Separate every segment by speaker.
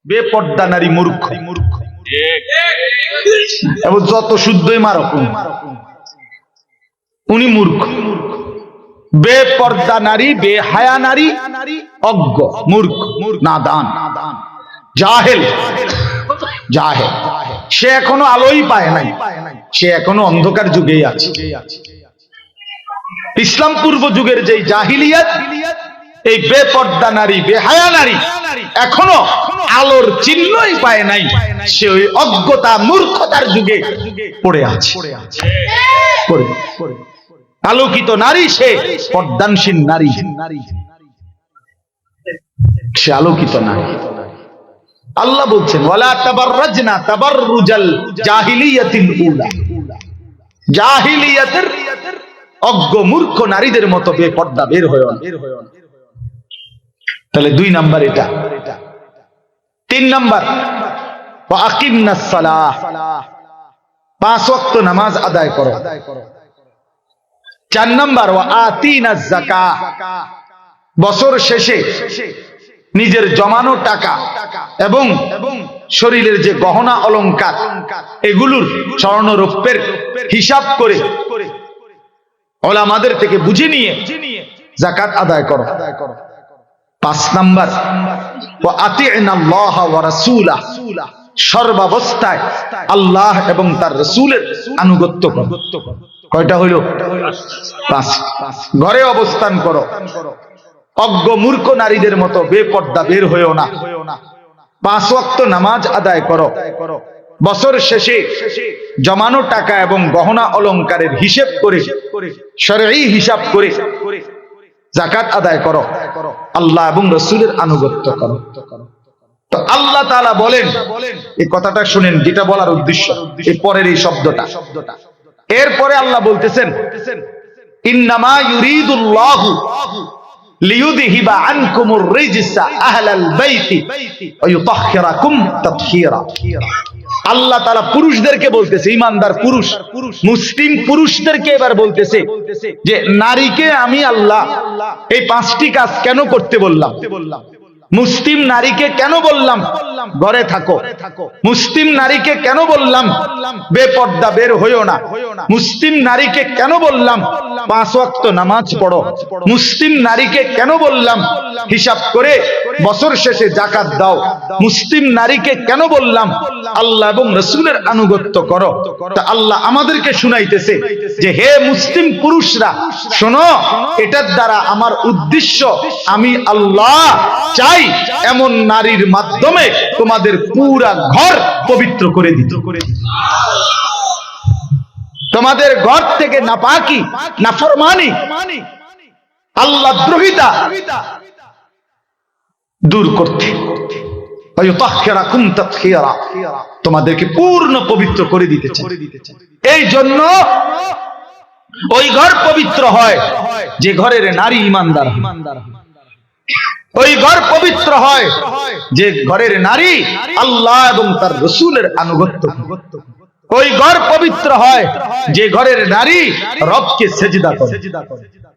Speaker 1: বেপর্দা নারী মূর্খ। এবং যত শুদ্ধই মারক উনি মূর্খ। বেপর্দা নারী, বেহায়া নারী অজ্ঞ, মূর্খ, নাদান, জাহেল। জাহেল, সে এখনো আলোই পায় নাই, সে এখনো অন্ধকার যুগেই আছে। ইসলাম পূর্ব যুগের যে জাহিলিয়াত, এই বেপর্দা নারী, বেহায়া নারী এখনো আলোর চিহ্নই পায় নাই, সে ওই অজ্ঞতা মূর্খতার যুগে পড়ে আছে। আলোকিত নারী সে পর্দানশীল নারী, সে আলোকিত নারী। আল্লাহ বলছেন ওয়ালা তাবাররাজনা তাবাররুজাল জাহিলিয়াতিল উলা, জাহিলিয়াতের অজ্ঞ মূর্খ নারীদের মতো বেপর্দা বের হয় না। তাহলে 2 নাম্বার এটা। 3 নাম্বার ওয়া আকিমনাস সালাহ, 5 ওয়াক্ত নামাজ আদায় করো। 4 নাম্বার ওয়া আতিনাজ যাকাহ, বছর শেষে নিজের জমানো টাকা এবং শরীরের যে গহনা অলংকার এগুলোর স্বর্ণ রৌপ্যের হিসাব করে ওলামাদের থেকে বুঝে নিয়ে যাকাত আদায় করো। 5 নাম্বার ওয়া আতি'নাল্লাহ ওয়া রাসূলাহ, সর্বাবস্থায় আল্লাহ এবং তার রাসূলের আনুগত্য করো। কয়টা হইল? 5। ঘরে অবস্থান করো, অজ্ঞ মূর্খ নারীদের মতো বেপর্দা বের হইও না। 5 ওয়াক্ত নামাজ আদায় করো, বছর শেষে জমানো টাকা এবং গহনা অলংকারের হিসাব করে, শরঈ হিসাব করে যাকাত আদায় করো, আল্লাহ এবং রাসূলের আনুগত্য করো। তো আল্লাহ তাআলা বলেন, এই কথাটা শুনেন, যেটা বলার উদ্দেশ্য এই পরের এই শব্দটা। এরপরে আল্লাহ বলতেছেন ইন্নামা ইউরিদুল্লাহু লিইউযহিবা আনকুমুর রিজসা আহলাল বাইতি ওয়া ইউতাহহিরাকুম তাতহীরা। আল্লাহ তাআলা পুরুষদেরকে বলতেছে, ঈমানদার পুরুষ, মুসলিম পুরুষদেরকে এবার বলতেছে যে নারীকে আমি আল্লাহ এই 5টি কাজ কেন করতে বললাম। মুসলিম নারীকে কেন বললাম ঘরে থাকো, মুসলিম নারীকে কেন বললাম বেপর্দা বের হইও না, মুসলিম নারীকে কেন বললাম 5 ওয়াক্ত নামাজ পড়ো, মুসলিম নারীকে কেন বললাম হিসাব করে বছর শেষে যাকাত দাও, মুসলিম নারীকে কেন বললাম আল্লাহ এবং রাসূলের আনুগত্য করো। তা আল্লাহ আমাদেরকে শুনাইতেছে যে হে মুসলিম পুরুষরা শোনো, এটার দ্বারা আমার উদ্দেশ্য আমি আল্লাহ চাই এমন নারীর মাধ্যমে তোমাদের পুরা ঘর পবিত্র করে দিতে, তোমাদের ঘর থেকে নাপাকি, নাফরমানি, আল্লাহ দ্রোহিতা দূর করতে, তোমাদেরকে পূর্ণ পবিত্র করে দিতে চাই। এই জন্য ওই ঘর পবিত্র হয় যে ঘরের নারী ঈমানদার, ওই ঘর পবিত্র হয় যে ঘরের নারী আল্লাহ এবং তার রাসূলের আনুগত্য, ওই ঘর পবিত্র হয় যে ঘরের নারী রবকে সেজদা করে,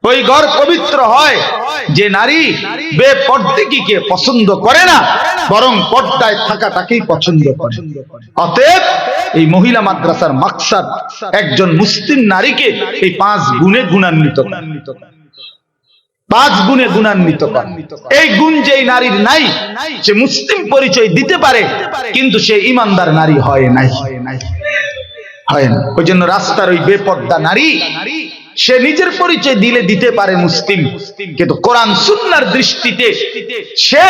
Speaker 1: ওই ঘর পবিত্র হয় যে নারী বেপরদেগিকে পছন্দ করে না, বরং পর্দায় থাকাটাকেই পছন্দ করে। অতএব এই মহিলা মাদ্রাসার মাকসাদ একজন মুসলিম নারীকে এই 5 গুণে গুণান্বিত, 5 গুণে গুণান্বিত কর। এই গুণ যেই নারীর নাই, সে মুসলিম পরিচয় দিতে পারে কিন্তু সে ঈমানদার নারী হয় নাই, হয় না। ওই জন্য রাস্তার ওই বেপর্দা নারী সে নিজের পরিচয় দিলে দিতে পারে মুসলিম, কিন্তু কোরআন সুন্নাহর দৃষ্টিতে সে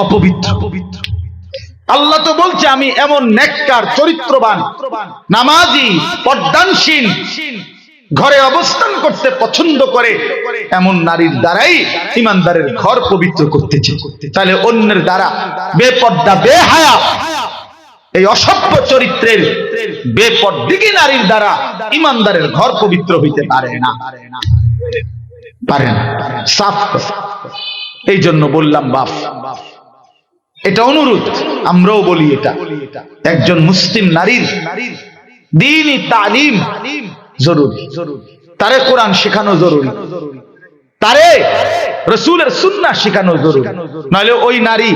Speaker 1: অপবিত্র। আল্লাহ তো বলছে আমি এমন নেককার, চরিত্রবান, নামাজি, পর্দানশীল, ঘরে অবস্থান করতে পছন্দ করে এমন নারীর দ্বারাই ঈমানদারের ঘর পবিত্র করতেছে। তাহলে অন্যের দ্বারা বেপর্দা, বেহায়া, এই অসভ্য চরিত্রের বেপরদিগী নারীর দ্বারা ঈমানদারের ঘর পবিত্র হইতে পারে না, পারে না। সাফ। এই জন্য বললাম বাপ, এটা অনুরোধ, আমরাও বলি এটা, একজন মুসলিম নারীর দ্বীনি তালিম জরুরি, তারে কোরআন শেখানো জরুরি, তারে রাসূলের সুন্নাহ শেখানো জরুরি, নাহলে ওই নারী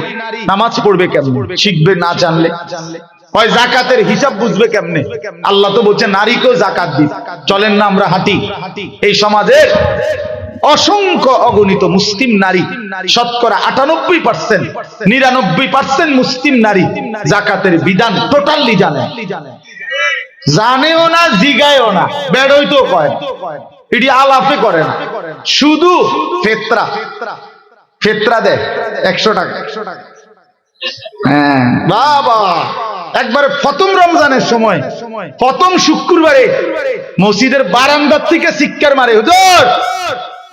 Speaker 1: নামাজ পড়বে কেমনে, শিখবে না জানলে? ওই যাকাতের হিসাব বুঝবে কেমনে? আল্লাহ তো বলছে নারীকেও যাকাত দিন। চলেন না আমরা হাঁটি। এই সমাজের অসংখ্য অগণিত মুসলিম নারী, শতকরা 98%, 99% মুসলিম নারী যাকাতের বিধান টোটালি জানেও না, জিগায়ও না, বেড়ই তো কয়, এটি আলাপে করে না, শুধু ফেতরা দেয় 100 টাকা। হ্যাঁ বাবা, একবারে প্রথম রমজানের সময় প্রথম শুক্রবারে মসজিদের বারান্দার থেকে চিৎকার মারে, হুজুর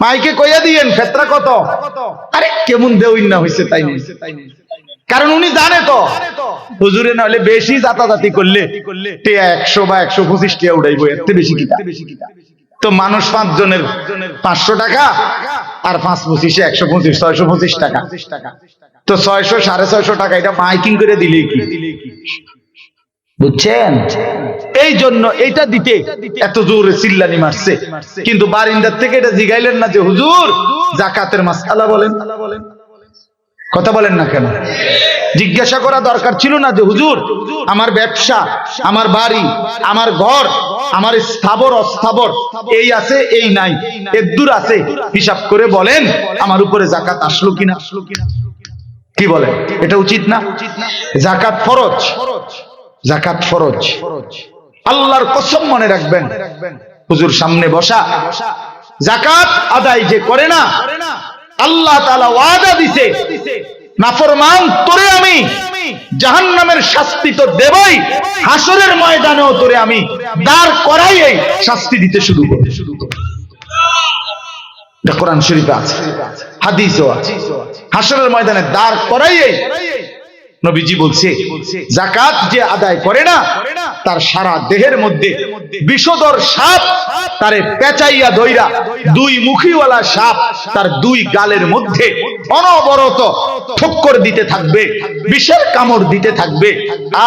Speaker 1: মাইকে কইয়া দিয়েন ফেতরা কত। আরে কেমন দেউইন না হইছে তাই নেই, কারণ উনি জানে তো হুজুরে না হলে বেশি জাতাজাতি করলে 100 বা 125 টাকা উড়াইবো, এর বেশি কিটা। তো মানুষ 5 জনের 500 টাকা আর 5 25 125, 625 টাকা। তো 600 650 টাকা এটা মাইকিং করে দিলে কি, বুঝছেন? এই জন্য এটা দিতে এত জোরে চিল্লানি মারছে, কিন্তু বারিন্দার থেকে এটা জিগাইলেন না যে হুজুর যাকাতের মাসআলা বলেন, কথা বলেন না কেন? জিজ্ঞাসা করা দরকার ছিল না যে হুজুর আমার ব্যবসা, আমার বাড়ি, আমার ঘর, আমার স্থাবর অস্থাবর এই আছে এই নাই, এদুর আছে, হিসাব করে বলেন আমার উপরে যাকাত আসলো কিনা। কি বলেন? এটা উচিত না? যাকাত ফরজ, যাকাত ফরজ। আল্লাহর কসম মনে রাখবেন, হুজুর সামনে বসা যাকাত আদায় যে করে না, আল্লাহ তাআলা ওয়াদা দিছে নাফরমান তোরে আমি জাহান্নামের শাস্তি তো দেবই, হাসরের ময়দানেও তোরে আমি দাঁড় করাইয়ে শাস্তি দিতে শুরু করব। এটা কোরআন শরীফে আছে, হাদিসও আছে। হাসরের ময়দানে দাঁড় করাইয়ে নবীজি বলছে যাকাত যে আদায় করে না, তার সারা দেহের মধ্যে বিষধর সাপ তারে পেঁচাইয়া ধইরা, 2 মুখীওয়ালা সাপ তার 2 গালের মধ্যে অনবরত ঠক্কর দিতে থাকবে, বিষের কামড় দিতে থাকবে,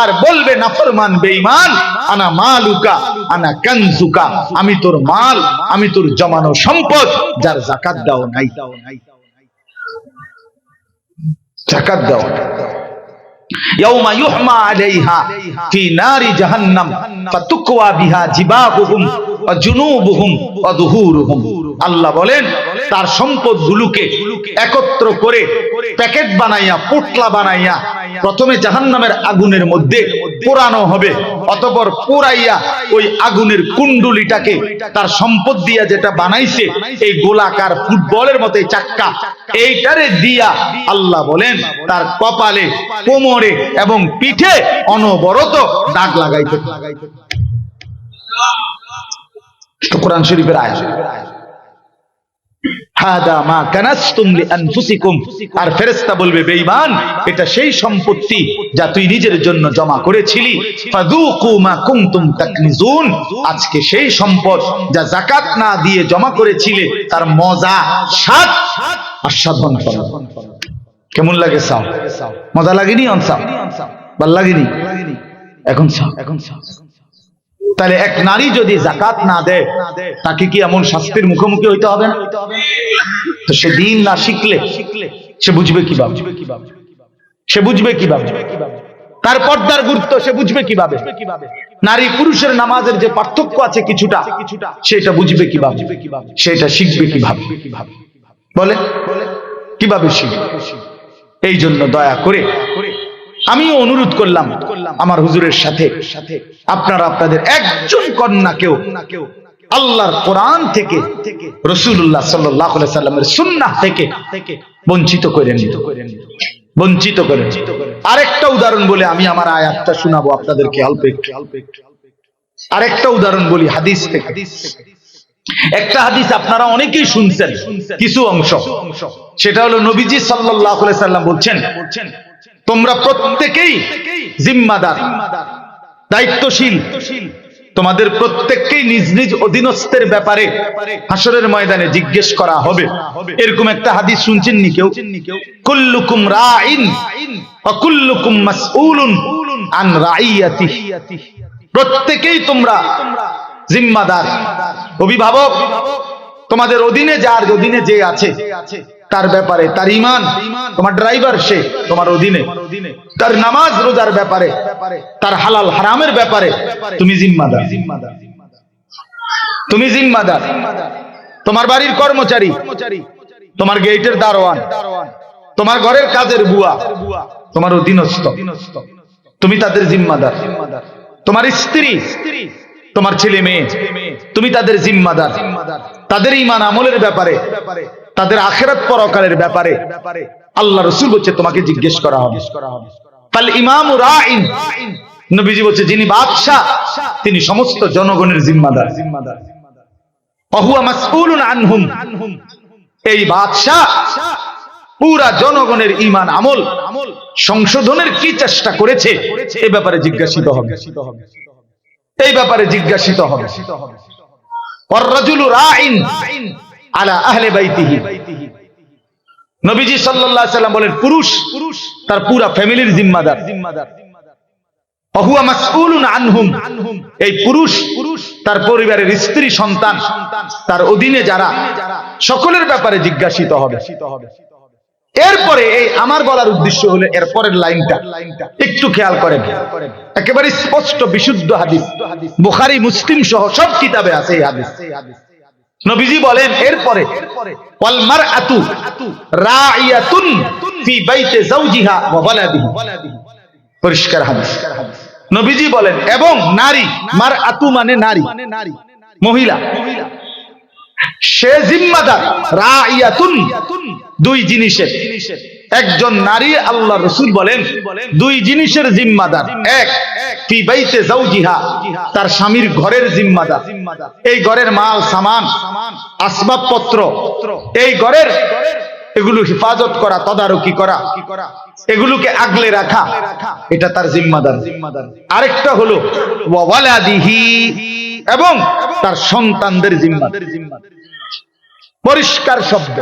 Speaker 1: আর বলবে নাফরমান বেঈমান আনা মালুকা আনা কানজুকা, আমি তোর মাল, আমি তোর জমানো সম্পদ, যার যাকাত দাও নাই, যাকাত দাও। ইয়াউমা ইউহমা আলাইহা ফি নারি জাহান্নাম ফাতুকওয়া বিহা জিবাহুহুম ওয়া জুনুবুহুম ওয়া যুহুরুহুম। আল্লাহ বলেন তার সম্পদগুলোকে একত্র করে প্যাকেট বানাইয়া, পোটলা বানাইয়া প্রথমে জাহান্নামের আগুনের মধ্যে পোড়ানো হবে, অতঃপর পোড়াইয়া ওই আগুনের কুণ্ডুলিটাকে তার সম্পদ দিয়া যেটা বানাইছে এই গোলাকার ফুটবলের মতো চাক্কা, এইটারে দিয়া আল্লাহ বলেন তার কপালে, কোমরে এবং পিঠে অনবরত দাগ লাগাইতে। কোরআন শরীফের আয়াত। হাদা মা কানাসতুম লিআনফুসিকুম, আর ফেরেশতা বলবে বেঈমান এটা সেই সম্পত্তি যা তুই নিজের জন্য জমা করেছিলি, ফাযুকু মা কুনতুম তাকনিজুন, আজকে সেই সম্পদ যা যাকাত না দিয়ে জমা করেছিলে তার মজা স্বাদ আস্বাদন করো। কেমন লাগে? সাও মজা লাগেনি? অনসাও ভাল লাগেনি? এখন সাও, এখন সাও। তাহলে এক নারী যদি যাকাত না দেয় তাকে কি এমন শাস্তির মুখোমুখি হইতে হবে না? তো সে দিন না শিখলে সে বুঝবে কিভাবে? সে বুঝবে কিভাবে তার পর্দার গুরুত্ব? সে বুঝবে কিভাবে নারী পুরুষের নামাজের যে পার্থক্য আছে কিছুটা, সেটা বুঝবে কিভাবে? সেটা শিখবে কিভাবে? বলে কিভাবে শিখবে? এই জন্য দয়া করে আমিও অনুরোধ করলাম আমার হুজুরের সাথে, আপনারা আপনাদের একজন কন্যাকেও আল্লাহর কোরআন থেকে, রাসূলুল্লাহ সাল্লাল্লাহু আলাইহি সাল্লামের সুন্নাহ থেকে বঞ্চিত করেন, বঞ্চিত করেন। আরেকটা উদাহরণ বলে আমি আমার আয়াতটা শোনাবো আপনাদেরকে অল্প একটু। আরেকটা উদাহরণ বলি হাদিস থেকে। একটা হাদিস আপনারা অনেকেই শুনছেন কিছু অংশ, সেটা হলো নবীজি সাল্লাল্লাহু আলাইহি সাল্লাম বলছেন তোমরা প্রত্যেকেই জিম্মাদার, দায়িত্বশীল, তোমাদের প্রত্যেককেই নিজ নিজ অধীনস্থের ব্যাপারে হাসরের ময়দানে জিজ্ঞেস করা হবে। এরকম একটা হাদিস শুনছেন নি কেউ? কুল্লুকুম রাইন ওয়া কুল্লুকুম মাসউলুন আন রাইয়াতিহি, প্রত্যেকেই তোমরা জিম্মাদার, অভিভাবক, তোমাদের অধীনে যার অধীনে যে আছে তার ব্যাপারে, তার ঈমান, তোমার ড্রাইভার সে তোমার অধীনে, তার নামাজ রোজার ব্যাপারে, তার হালাল হারামের ব্যাপারে তুমি জিম্মাদার। তুমি জিম্মাদার। তোমার বাড়ির কর্মচারী, তোমার গেটের দারোয়ান, তোমার ঘরের কাজের বুয়া তোমার অধীনস্থ, তুমি তাদের জিম্মাদার। তোমার স্ত্রী, তোমার ছেলে মেয়ে, তুমি তাদের জিম্মাদার। তাদের ঈমান আমলের ব্যাপারে, তাদের আখিরাত পরকালের ব্যাপারে আল্লাহ রাসূল বলছে তোমাকে জিজ্ঞেস করা হবে। ফাল ইমামু রাইন, নবীজি বলছে যিনি বাদশা তিনি সমস্ত জনগণের জিম্মাদার। ওয়া হুয়া মাসউলুন আনহুম, এই বাদশা পুরা জনগণের ঈমান আমল সংশোধনের কি চেষ্টা করেছে এই ব্যাপারে জিজ্ঞাসিত হবে, এই ব্যাপারে জিজ্ঞাসিত হবে। ওয়ার রাজুলু রাইন আলা আহলি বাইতিহি, নবীজি সাল্লাল্লাহু আলাইহি সাল্লাম বলেন পুরুষ তার পুরা ফ্যামিলির জিম্মাদার। ওয়া হুয়া মাসউলুন আনহুম, এই পুরুষ তার পরিবারের স্ত্রী সন্তান তার অধীনে যারা সকলের ব্যাপারে জিজ্ঞাসিত হবে। এরপরে এই আমার বলার উদ্দেশ্য হলো এর পরের লাইনটা একটু খেয়াল করেন, একেবারে স্পষ্ট বিশুদ্ধ হাদিস, বুখারী মুসলিম সহ সব কিতাবে আছে এই হাদিস। নবীজি বলেন এরপরে ওয়াল মারআতু রাইয়াতুন ফি বাইতি যাওজিহা ওয়া ওয়ালাদিহি, পরিষ্কার হাদিস। নবীজি বলেন এবং নারী, মারআতু মানে নারী, মহিলা, সে জিম্মাদার রাইয়াতুন দুই জিনিসের। একজন নারী আল্লাহ রাসূল বলেন দুই জিনিসের জিম্মাদার। এক, ফি বাইতি যাওজিহা, তার স্বামীর ঘরের জিম্মাদার। এই ঘরের মাল সামান আসবাবপত্র, এই ঘরের এগুলো হেফাজত করা, তদারকি করা, এগুলোকে আগলে রাখা, এটা তার জিম্মাদার। আরেকটা হলো ওয়া ওয়ালাদিহি, এবং তার সন্তানদের জিম্মাদার। পরিষ্কার শব্দ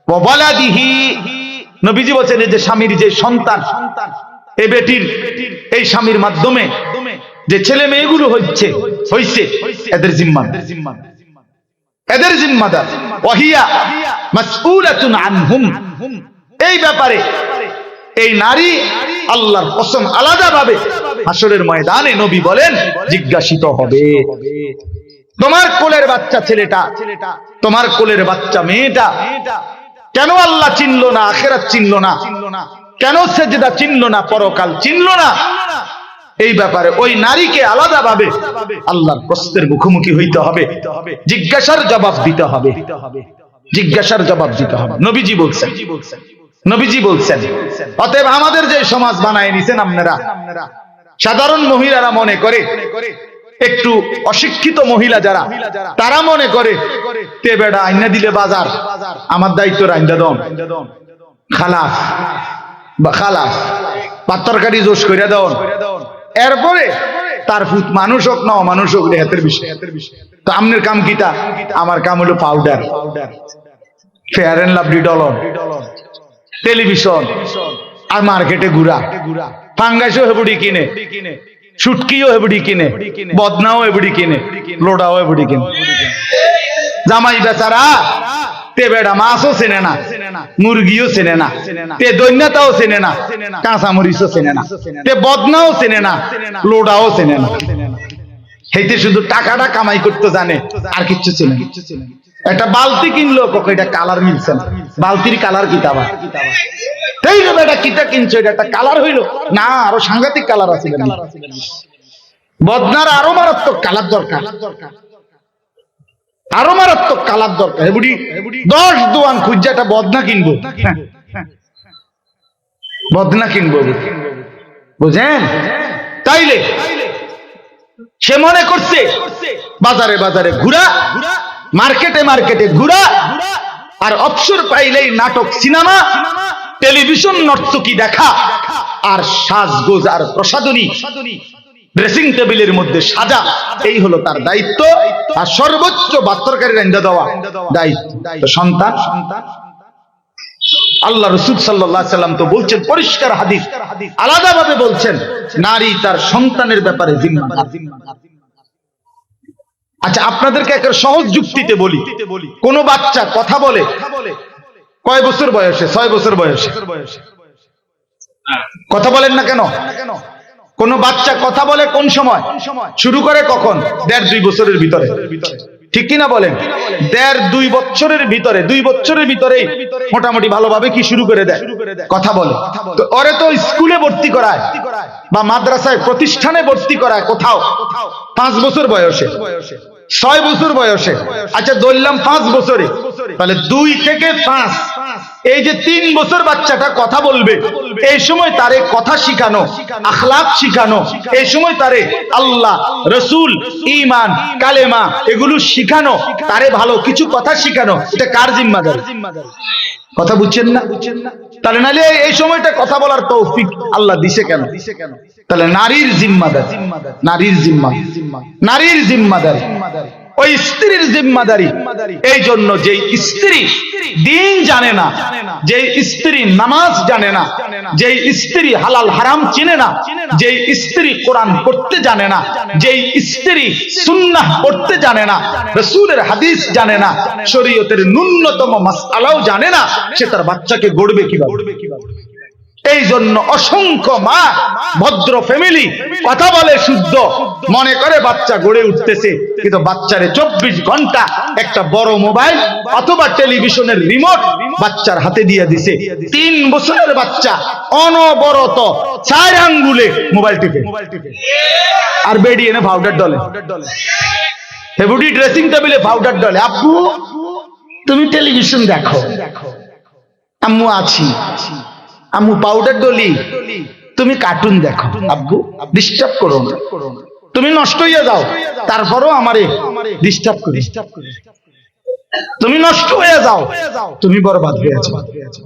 Speaker 1: ওয়া ওয়ালাদিহি। নবীজি বলেছেন যে স্বামীর যে সন্তান, এই বেটির এই স্বামীর মাধ্যমে যে ছেলে মেয়েগুলো হইছে এদের জিম্মাদার, এদের জিম্মাদার। ওয়াহিয়া মাসউলাতুন আনহুম, এই ব্যাপারে এই নারী আল্লাহর কসম আলাদাভাবে হাসরের ময়দানে নবী বলেন জিজ্ঞাসিত হবে। তোমার কোলের বাচ্চা ছেলেটা, তোমার কোলের বাচ্চা মেয়েটা কেন আল্লাহ চিনলো না, আখিরাত চিনলো না, কেন সেজদা চিনলো না, পরকাল চিনলো না, এই ব্যাপারে ওই নারীকে আলাদাভাবে আল্লাহর প্রশ্নের মুখোমুখি হইতে হবে, জিজ্ঞাসার জবাব দিতে হবে, জিজ্ঞাসার জবাব দিতে হবে। নবীজি বলছেন, নবীজি বলছেন অতএব আমাদের যে সমাজ বানায় নিছেন আপনারা, সাধারণ মহিলারা মনে করে, একটু অশিক্ষিত মহিলা যারা, তারা মনে করে তে বেড়া আইনা দিলে বাজার, আমার দায়িত্ব রাইন্দা দন, খালাস বা খালাস পাতরকারি জোশ কইরা দন, এরপরে তার ফুট মানুষ হোক না অমানুষ হোক হাতের বিষয়। তো আপনার কাম কিটা? আমার কাম হলো পাউডার, ফেয়ার এন্ড লাভলি ডলন, টেলিভিশন আর মার্কেটে ঘুরা, ফাঙ্গাসও হেবুড়ি কিনে, সুটকিও হেবুড়ি কিনে, বদনাও হেবুড়ি কিনে, লোডাও হেবুড়ি কিনে। জামাই বেচারা তে বেড়া মাছও চেনে না, মুরগিও চেনে না, তে দৈন্যতাও চেনে না, কাঁচা মরিচও চেনে না, তে বদনাও চেনে না, লোডাও চেনে না। হেতে শুধু টাকাটা কামাই করতে জানে, আর কিচ্ছু চেনে না। একটা বালতি কিনলো, এটা কালার মিলছে না, বালতির কালার কি তাবা, তাই রে বেটা কিটা কিনছো, এটা একটা কালার হইলো না, আরো সাংঘাতিক কালার আছে। বদনার আরো মারাত্মক কালার দরকার, আরো মারাত্মক কালার দরকার। হেবুড়ি 10 দোয়ান খুঁজছে একটা বদনা কিনবো, বদনা কিনবো, বুঝেন? তাইলে সে মনে করছে বাজারে বাজারে ঘুরা, মার্কেটে মার্কেটে ঘুরা, আর অবসর পাইলেই নাটক, সিনেমা, টেলিভিশন, নর্তকী দেখা, আর সাজগোজ আর প্রসাধনী, ড্রেসিং টেবিলের মধ্যে সাজা, এই হলো তার দায়িত্ব। আর সর্বোচ্চ বাস্তরকারী রান্দা দেওয়া দায়িত্ব। সন্তান, আল্লাহ রাসূল সাল্লাল্লাহু আলাইহি সাল্লাম তো বলছেন, পরিষ্কার হাদিস আলাদাভাবে বলছেন, নারী তার সন্তানের ব্যাপারে জিম্মাদার। আচ্ছা, আপনাদেরকে একটা সহজ যুক্তিতে বলি, কোন বাচ্চা কথা বলে কয় বছর বয়সে? 6 বছর বয়সে। কথা বলেন না কেন? কোন বাচ্চা কথা বলে কোন সময়? শুরু করে কখন? 1.5-2 বছরের ভিতরে, ঠিক কিনা বলেন? 1.5-2 বছরের ভিতরে, 2 বছরের ভিতরেই মোটামুটি ভালোভাবে কি শুরু করে দেয়, কথা বলে। তো ওরে তো স্কুলে ভর্তি করায় বা মাদ্রাসায় প্রতিষ্ঠানে ভর্তি করায় কোথাও 5 বছর বয়সে, 6 বছর বয়সে। আচ্ছা ধরলাম 5 বছরে, তাহলে 2 থেকে 5, এই যে 3 বছর বাচ্চাটা কথা বলবে, এই সময় তারে কথা শিখানো, আখলাক শিখানো, এই সময় তারে আল্লাহ, রসুল, ঈমান, কালেমা এগুলো শিখানো, তারে ভালো কিছু কথা শিখানো, এটা কার জিম্মাদারি? কথা বুঝছেন না? তাহলে নালে এই সময়টা কথা বলার তৌফিক আল্লাহ দিছে কেন? তাহলে নারীর জিম্মাদারি, নারীর জিম্মাদারি, নারীর জিম্মাদারি, ওই স্ত্রীর জিম্মাদারি। এই জন্য যে স্ত্রী দিন জানে না, যে স্ত্রী নামাজ জানে না, যে স্ত্রী হালাল হারাম চিনে না, যে স্ত্রী কোরআন পড়তে জানে না, যে স্ত্রী সুন্নাহ পড়তে জানে না, রাসূলের হাদিস জানে না, শরীয়তের ন্যূনতম মাসআলাও জানে না, সে তার বাচ্চাকে গড়বে কিভাবে? এই জন্য অসংখ্য মা, ভদ্র ফ্যামিলি কথা বলে শুদ্ধ, মনে করে বাচ্চা গড়ে উঠতেছে, কিন্তু বাচ্চারে 24 ঘন্টা একটা বড় মোবাইল অথবা টেলিভিশনের রিমোট বাচ্চার হাতে দিয়ে দিছে। 3 বছরের বাচ্চা অনবরত 4 আঙ্গুলে মোবাইল টিপে, আর বেডি এনে পাউডার ডলে, হেবুডি ড্রেসিং টেবিলে পাউডার ডলে। আব্বু তুমি টেলিভিশন দেখো, আম্মু আছি, আম্মু পাউডার ডলি, তুমি কার্টুন দেখো, আব্বু ডিস্টার্ব করো না, তুমি নষ্ট হয়ে যাও, তারপরও আমারে ডিস্টার্ব করি, তুমি নষ্ট হয়ে যাও, তুমি বরবাদ হয়ে যাও,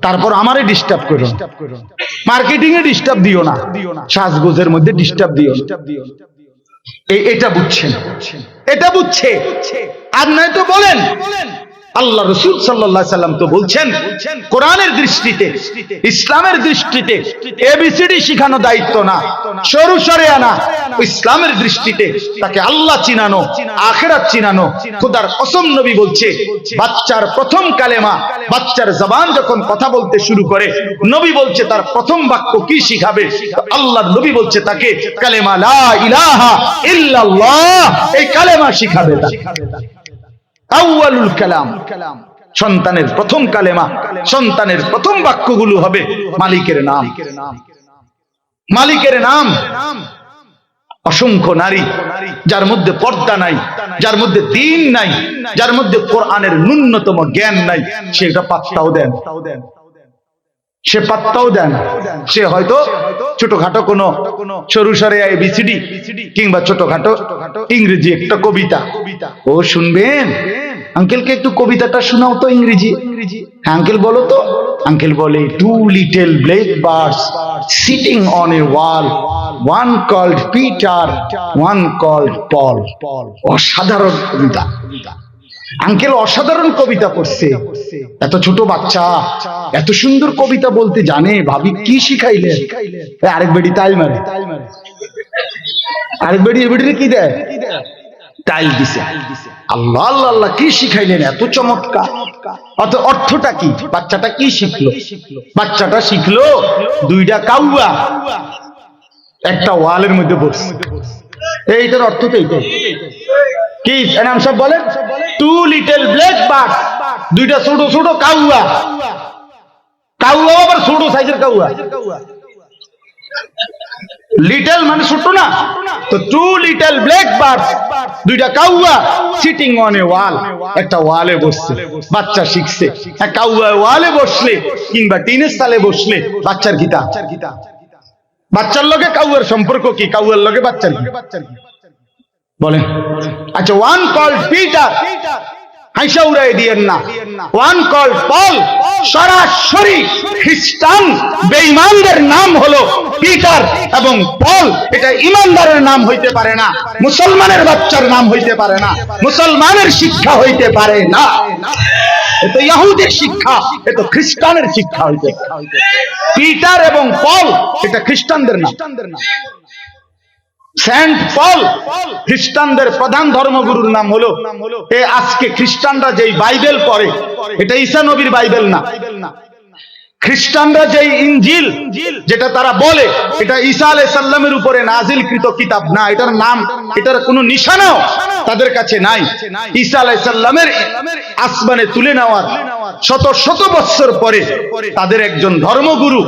Speaker 1: তারপর আমারে ডিস্টার্ব করো। মার্কেটিং এ ডিস্টার্ব দিও না, সাজগোজের মধ্যে ডিস্টার্ব দিও না। এটা বুঝছেন? এটা বুঝছে? আর নয় তো বলেন, আল্লাহ রাসূল সাল্লাল্লাহু আলাইহি সাল্লাম তো বলছেন, কোরআনের দৃষ্টিতে, ইসলামের দৃষ্টিতে এবিসিডি শিখানো দায়িত্ব না, সরু শরিয়া না, ইসলামের দৃষ্টিতে তাকে আল্লাহ চিনানো, আখিরাত চিনানো। খোদার কসম নবী বলছে, বাচ্চার প্রথম কালেমা, বাচ্চার জবান যখন কথা বলতে শুরু করে, নবী বলছে তার প্রথম বাক্য কি শিখাবে? আল্লাহর নবী বলছে তাকে কালেমা লা ইলাহা ইল্লাল্লাহ, এই কালেমা শিখাবে। আউয়ালুল কালাম, সন্তানের প্রথম কালেমা, সন্তানের প্রথম বাক্যগুলো হবে মালিকের নাম, মালিকের নাম। অসংখ্য নারী যার মধ্যে পর্দা নাই, যার মধ্যে দ্বীন নাই, যার মধ্যে কোরআনের ন্যূনতম জ্ঞান নাই, সেটা পাত্তাও দেন, সে পাত্তাও দেন। সে হয়তো ছোটখাটো কোনো সরু সরে এবিসিডি কিংবা ছোটখাটো ইংরেজি একটা কবিতা, ও শুনবেন, আঙ্কেলকে একটু কবিতাটা শোনাও তো ইংরেজি। আঙ্কেল বলো তো। আঙ্কেল বলে, two little black birds sitting on a wall, one called Peter, one called Paul. অসাধারণ কবিতা, আঙ্কেল অসাধারণ কবিতা পড়ছে। এত ছোট বাচ্চা এত সুন্দর কবিতা বলতে জানে, ভাবি কি শিখাইলে? আরেক বেডি তাইল মারে, আরেক বেডি এ বেডিরে কি দেয়? তাইল দিছে। আল্লাহ আল্লাহ আল্লাহ, কি শিখাইলেন, এত চমৎকার। অর্থটা কি? বাচ্চাটা কি শিখলো? বাচ্চাটা শিখলো দুইটা কাউয়া একটা ওয়ালের মধ্যে বসছে। এইটার অর্থ তো এইটাই। কি নাম সব বলেন? টু লিটল ব্ল্যাক বার্ডস, দুইটা ছোট ছোট কাউয়া। কাউয়া আবার ছোট সাইজের কাউয়া, লিটল মানে ছোট না, তো টু লিটল ব্ল্যাক বার্ডস, দুইটা কাউয়া সিটিং অন এ ওয়াল, একটা ওয়ালে বসছে। বাচ্চা শিখছে। কাউয়া ওয়ালে বসলে কিংবা টিনের সালে বসলে বাচ্চার গীতা, বাচ্চার লগে কাউয়ার সম্পর্ক কি? কাউয়ার লগে বাচ্চার কি বলেন? আচ্ছা, ওয়ান কল্ড পিটার, হাইসা উড়াই দিয়েন না। ওয়ান কল্ড পল, সরাসরি খ্রিস্টান বেঈমানদের নাম হলো পিটার এবং পল। এটা ইমানদারের নাম হইতে পারে না, মুসলমানের বাচ্চার নাম হইতে পারে না, মুসলমানের শিক্ষা হইতে পারে না। এটা ইহুদির শিক্ষা, এটা খ্রিস্টানের শিক্ষা হইতে পারে। পিটার এবং পল এটা খ্রিস্টানদের নাম। সেন্ট পল খ্রিস্টানদের প্রধান ধর্মগুরুর নাম হলো আজকে খ্রিস্টানরা যেই বাইবেল পড়ে এটা ঈসা নবীর বাইবেল না। খ্রিস্টানরা যেই ইনজিল যেটা তারা বলে এটা ঈসা আলাইহিস সালামের উপরে নাজিলকৃত কিতাব না। এটার নাম, এটার কোনো নিশানাও তাদের কাছে নাই। ঈসা আলাইহিস সালামের আসমানে তুলে নেওয়ার শত শত বছর পরে তাদের একজন ধর্মগুরু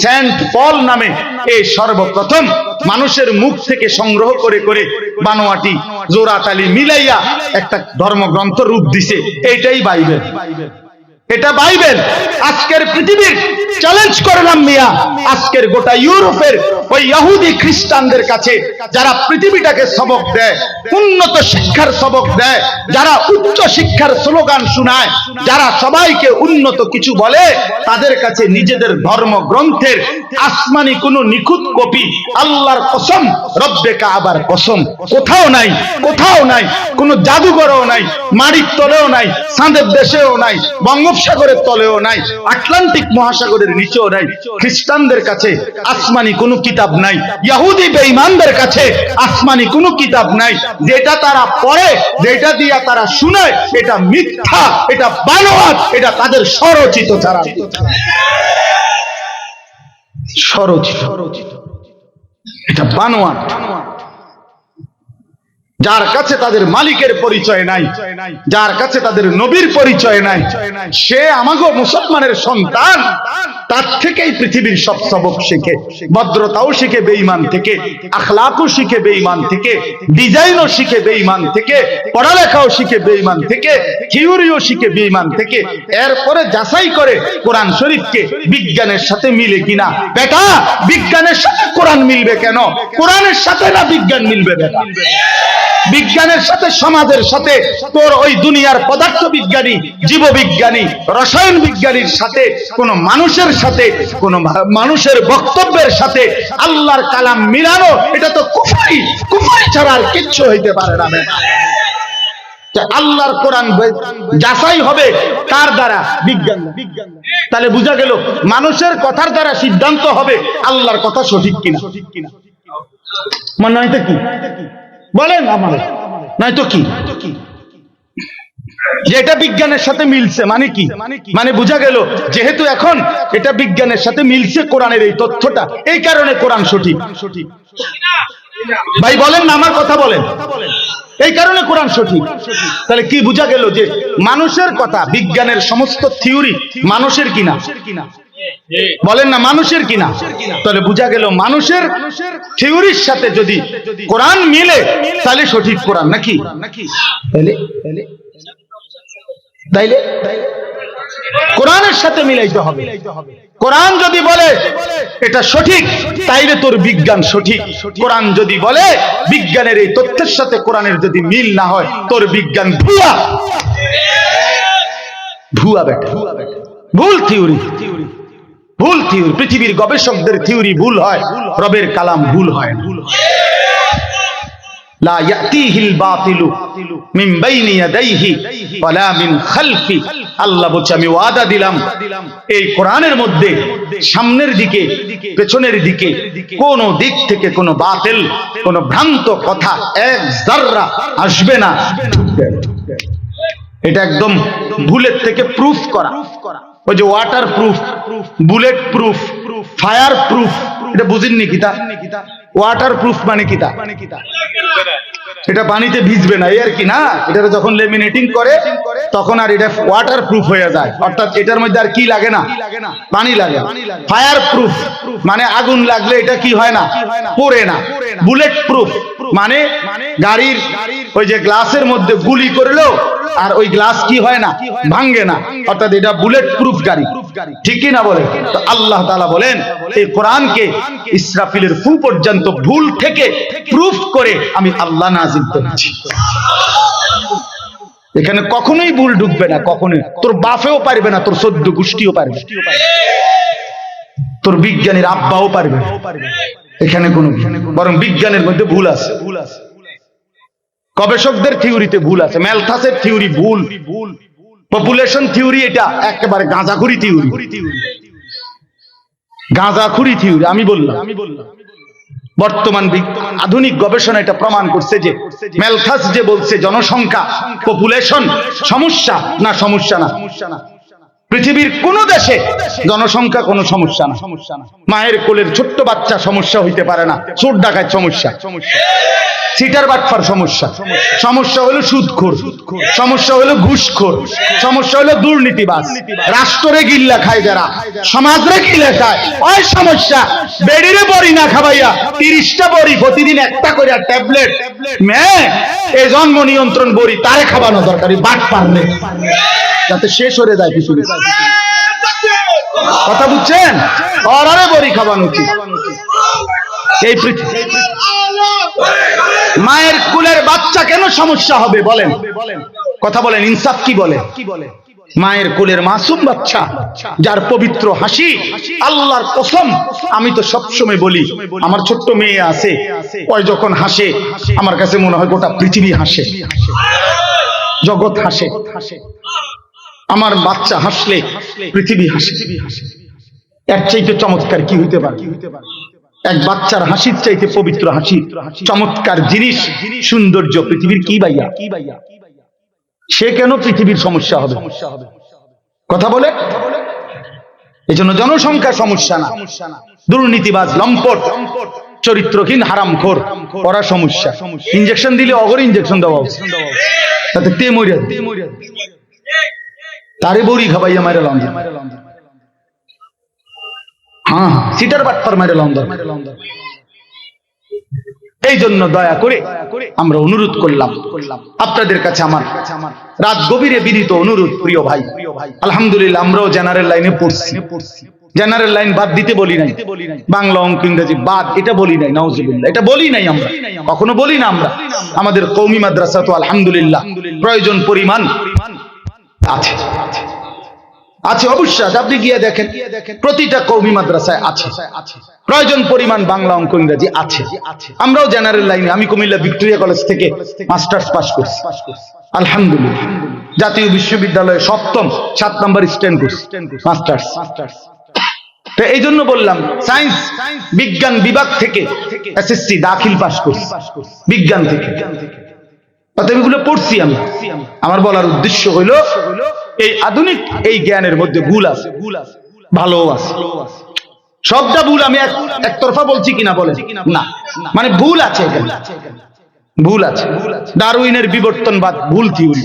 Speaker 1: সেন্ট পল নামে এই সর্বপ্রথম মানুষের মুখ থেকে সংগ্রহ করে করে বানোয়াটি জোড়াতালি মিলাইয়া একটা ধর্মগ্রন্থ রূপ দিছে। এইটাই বাইবেল। এটা বাইবেল। আজকের পৃথিবীর চ্যালেঞ্জ করলাম মিয়া, আজকের গোটা ইউরোপের ওই ইহুদি খ্রিস্টানদের কাছে যারা পৃথিবীটাকে সবক দেয়, উন্নত শিক্ষার সবক দেয়, যারা উচ্চ শিক্ষার স্লোগান শোনায়, যারা সবাইকে উন্নত কিছু বলে, তাদের কাছে নিজেদের ধর্মগ্রন্থের আসমানি কোনো নিখুঁত কপি, আল্লাহর কসম, রব্বে কাবার কসম, কোথাও নাই, কোথাও নাই। কোনো জাদুঘরও নাই, মাটির তলেও নাই, চাঁদের দেশেও নাই, বঙ্গোপসাগরের তলেও নাই, আটলান্টিক মহাসাগরের নিচেও নাই। খ্রিস্টানদের কাছে আসমানি কোনো কিতাব নাই, ইহুদি বেঈমানদের কাছে আসমানি কোনো কিতাব নাই। যেটা তারা পড়ে, যেটা দিয়া তারা শুনে, এটা মিথ্যা, এটা বানোয়াট, এটা তাদের স্বরচিত ছাড়া। স্বরচিত, এটা বানোয়াট। যার কাছে তাদের মালিকের পরিচয় নাই, যার কাছে তাদের নবীর পরিচয় নাই, সে আমাগো মুসলমানের সন্তান, তার থেকেই পৃথিবীর সব সবক শিখে। ভদ্রতাও শিখে বেঈমান থেকে, আখলাকও শিখে বেঈমান থেকে, ডিজাইনও শিখে বেঈমান থেকে, পড়ালেখাও শিখে বেঈমান থেকে, থিওরিও শিখে বেঈমান থেকে। এরপরে যাচাই করে কোরআন শরীফকে বিজ্ঞানের সাথে মিলে কিনা। বেটা, বিজ্ঞানের সাথে কোরআন মিলবে কেন? কোরআনের সাথে না বিজ্ঞান মিলবে বেটা? বিজ্ঞানের সাথে, সমাজের সাথে, তোর ওই দুনিয়ার পদার্থ বিজ্ঞানী, জীববিজ্ঞানী, রসায়ন বিজ্ঞানীর সাথে, কোন মানুষের সাথে, কোন মানুষের বক্তব্যের সাথে আল্লাহর কালাম মিলানো, এটা তো কুফরি। কুফরি ছাড়া আর কিচ্ছু হইতে পারে না। আল্লাহর কোরআন যাচাই হবে কার দ্বারা? বিজ্ঞান। তাহলে বোঝা গেল মানুষের কথার দ্বারা সিদ্ধান্ত হবে আল্লাহর কথা সঠিক কিনা। মনে হয় তো কি বলেন আমার, নয়তো কি? যে এটা বিজ্ঞানের সাথে মিলছে মানে কি? মানে বোঝা গেল যেহেতু এখন এটা বিজ্ঞানের সাথে মিলছে কোরআনের এই তথ্যটা, এই কারণে কোরআন সঠিক। ভাই বলেন না, আমার কথা বলেন, এই কারণে কোরআন সঠিক। তাহলে কি বোঝা গেল? যে মানুষের কথা, বিজ্ঞানের সমস্ত থিওরি মানুষের কিনা। বলেন না, মানুষের কিনা। তাহলে বোঝা গেল মানুষের থিওরির সাথে যদি কোরআন মিলে তাহলে সঠিক কোরআন নাকি? তাইলে কোরআনের সাথে মিলাইতে হবে। কোরআন যদি বলে এটা সঠিক, তাইলে তোর বিজ্ঞান সঠিক। কোরআন যদি বলে বিজ্ঞানের এই তথ্যের সাথে কোরআনের যদি মিল না হয়, তোর বিজ্ঞান ভুয়া। ভুয়া বেটা, ভুল থিওরি, ভুল থিওরি। পৃথিবীর গবেষকদের থিওরি ভুল হয়, রবের কালাম ভুল হয় না। লা ইয়াতিহিল বাতিলু মিন বাইনি ইয়াদাইহি ওয়ালা মিন খালফি। আল্লাহ বলছে আমি ওয়াদা দিলাম এই কোরআনের মধ্যে সামনের দিকে, পেছনের দিকে, কোন দিক থেকে কোনো বাতিল, কোনো ভ্রান্ত কথা এক যাররা আসবে না। এটা একদম ভুলের থেকে প্রুফ করা। ওই যে water proof, bullet proof, fire proof, এটা বুঝেননি কিতা? ওয়াটার প্রুফ মানে কিতা? এটা পানিতে ভিজবে না, এই আর কি না। এটা যখন লেমিনেটিং করে তখন আর এটা ওয়াটার প্রুফ হয়ে যায়, অর্থাৎ এটার মধ্যে আর কি লাগে না? পানি লাগে। ফায়ার প্রুফ মানে আগুন লাগলে এটা কি হয় না? পড়ে না। বুলেট প্রুফ মানে গাড়ির ওই যে গ্লাসের মধ্যে গুলি করলেও আর ওই গ্লাস কি হয় না? ভাঙে না, অর্থাৎ এটা বুলেট প্রুফ গাড়ি। ঠিক কি না বলে? তো আল্লাহ তাআলা বলেন এই কোরআনকে ইসরাফিলের ফু পর্যন্ত ভুল থেকে প্রুফ করে আমি আল্লাহ নাজিল করেছি। এখানে কখনোই ভুল ঢুকবে না, কখনোই। তোর বাপেও পারবে না, তোর 14 গোষ্ঠীও পারবে, তোর বিজ্ঞানীর আব্বাও পারবে এখানে কোনো। বরং বিজ্ঞানের মধ্যে ভুল আছে, গবেষকদের থিওরিতে ভুল আছে। ম্যালথাসের থিওরি ভুল, পপুলেশন থিওরি এটা একেবারে গাঁজাখুরি থিওরি, গাঁজাখুরি থিওরি। আমি বললাম বর্তমান আধুনিক গবেষণা এটা প্রমাণ করছে যে ম্যালথাস যে বলছে জনসংখ্যা পপুলেশন সমস্যা না, সমস্যা না। পৃথিবীর কোন দেশে জনসংখ্যা কোনো সমস্যা না। মায়ের কোলের ছোট্ট বাচ্চা সমস্যা হইতে পারে না, চোর ডাকাত সমস্যা, সিটার বাটফার সমস্যা, সমস্যা হলো সুদখোর, সমস্যা হলো ঘুষখোর, সমস্যা হলো দুর্নীতিবাজ, রাষ্ট্রে গিল্লা খায় যারা, সমাজরে গিল্লা খায়, ওই সমস্যা। বেডিরে বড়ি না খাবাইয়া 30টা বড়ি প্রতিদিন একটা করে ট্যাবলেট মেয়ে এই জন্ম নিয়ন্ত্রণ বড়ি তারে খাবানো দরকারি বাট পারলে যাতে শেষ হয়ে যায় কিছু। কথা বুঝছেন? অরারে বড়ি খাবানো উচিত। এই পৃথিবী মায়ের কুলের বাচ্চা কেন সমস্যা হবে বলেন? কথা বলেন, ইনসাফ কি বলে? মায়ের কোলের মাসুম বাচ্চা যার পবিত্র হাসি, আল্লাহর কসম আমি তো সবসময় বলি আমার ছোট্ট মেয়ে আছে, ওই যখন হাসে আমার কাছে মনে হয় গোটা পৃথিবী হাসে, জগৎ হাসে। আমার বাচ্চা হাসলে পৃথিবী হাসে। এর চাইতে চমৎকার কি হইতে পারে? এক বাচ্চার হাসির চাইতে পবিত্র হাসি, চমৎকার জিনিস, সৌন্দর্য পৃথিবীর কি ভাইয়া? সে কেন পৃথিবীর সমস্যা হবে? কথা বলে। এই জন্য জনসংখ্যা সমস্যা না, দুর্নীতিবাজ, লম্পট, চরিত্রহীন, হারামখোর ওরা সমস্যা। ইনজেকশন দিলে অগরে ইনজেকশন দেওয়া তাতে তে মরিয়া তারে বড়ি খাবাইয়া মারে লন্ডন, হ্যাঁ সিটার বাটপার মারে লন্ডন। এই জন্য দয়া করে আমরা অনুরোধ করলাম আপনাদের কাছে, আমার রাত গভীরে বিনীত অনুরোধ, প্রিয় ভাই, আলহামদুলিল্লাহ আমরাও জেনারেল লাইনে পড়ছি। জেনারেল লাইন বাদ দিতে বলি নাই, বাংলা অঙ্ক ইংরেজি বাদ এটা বলি নাই, নাউজুবিল্লাহ এটা বলি নাই, আমরা কখনো বলি না। আমরা আমাদের কওমি মাদ্রাসা তো আলহামদুলিল্লাহ প্রয়োজন পরিমাণ আছে, আছে অবশ্যই। আপনি গিয়ে দেখেন প্রতিটা কওমি মাদ্রাসায় আছে প্রয়োজন পরিমাণ বাংলা অঙ্ক ইংরেজি আছে। আমরাও জেনারেল লাইনে, আমি কুমিল্লা ভিক্টোরিয়া কলেজ থেকে মাস্টার্স পাস করছি আলহামদুলিল্লাহ, জাতীয় বিশ্ববিদ্যালয়ে 7 নম্বর স্ট্যান্ড করছি মাস্টার্স। তো এই জন্য বললাম সায়েন্স বিজ্ঞান বিভাগ থেকে এসএসসি দাখিল পাস করছি বিজ্ঞান থেকে, অতএব এগুলো পড়ছি আমি। আমার বলার উদ্দেশ্য হলো এই আধুনিক এই জ্ঞানের মধ্যে ভুল আছে, ভালো আছে। সবটা ভুল আমি একতরফা বলছি কিনা বলেন না, মানে ভুল আছে, ভুল আছে। ডারউইনের বিবর্তনবাদ ভুল থিওরি,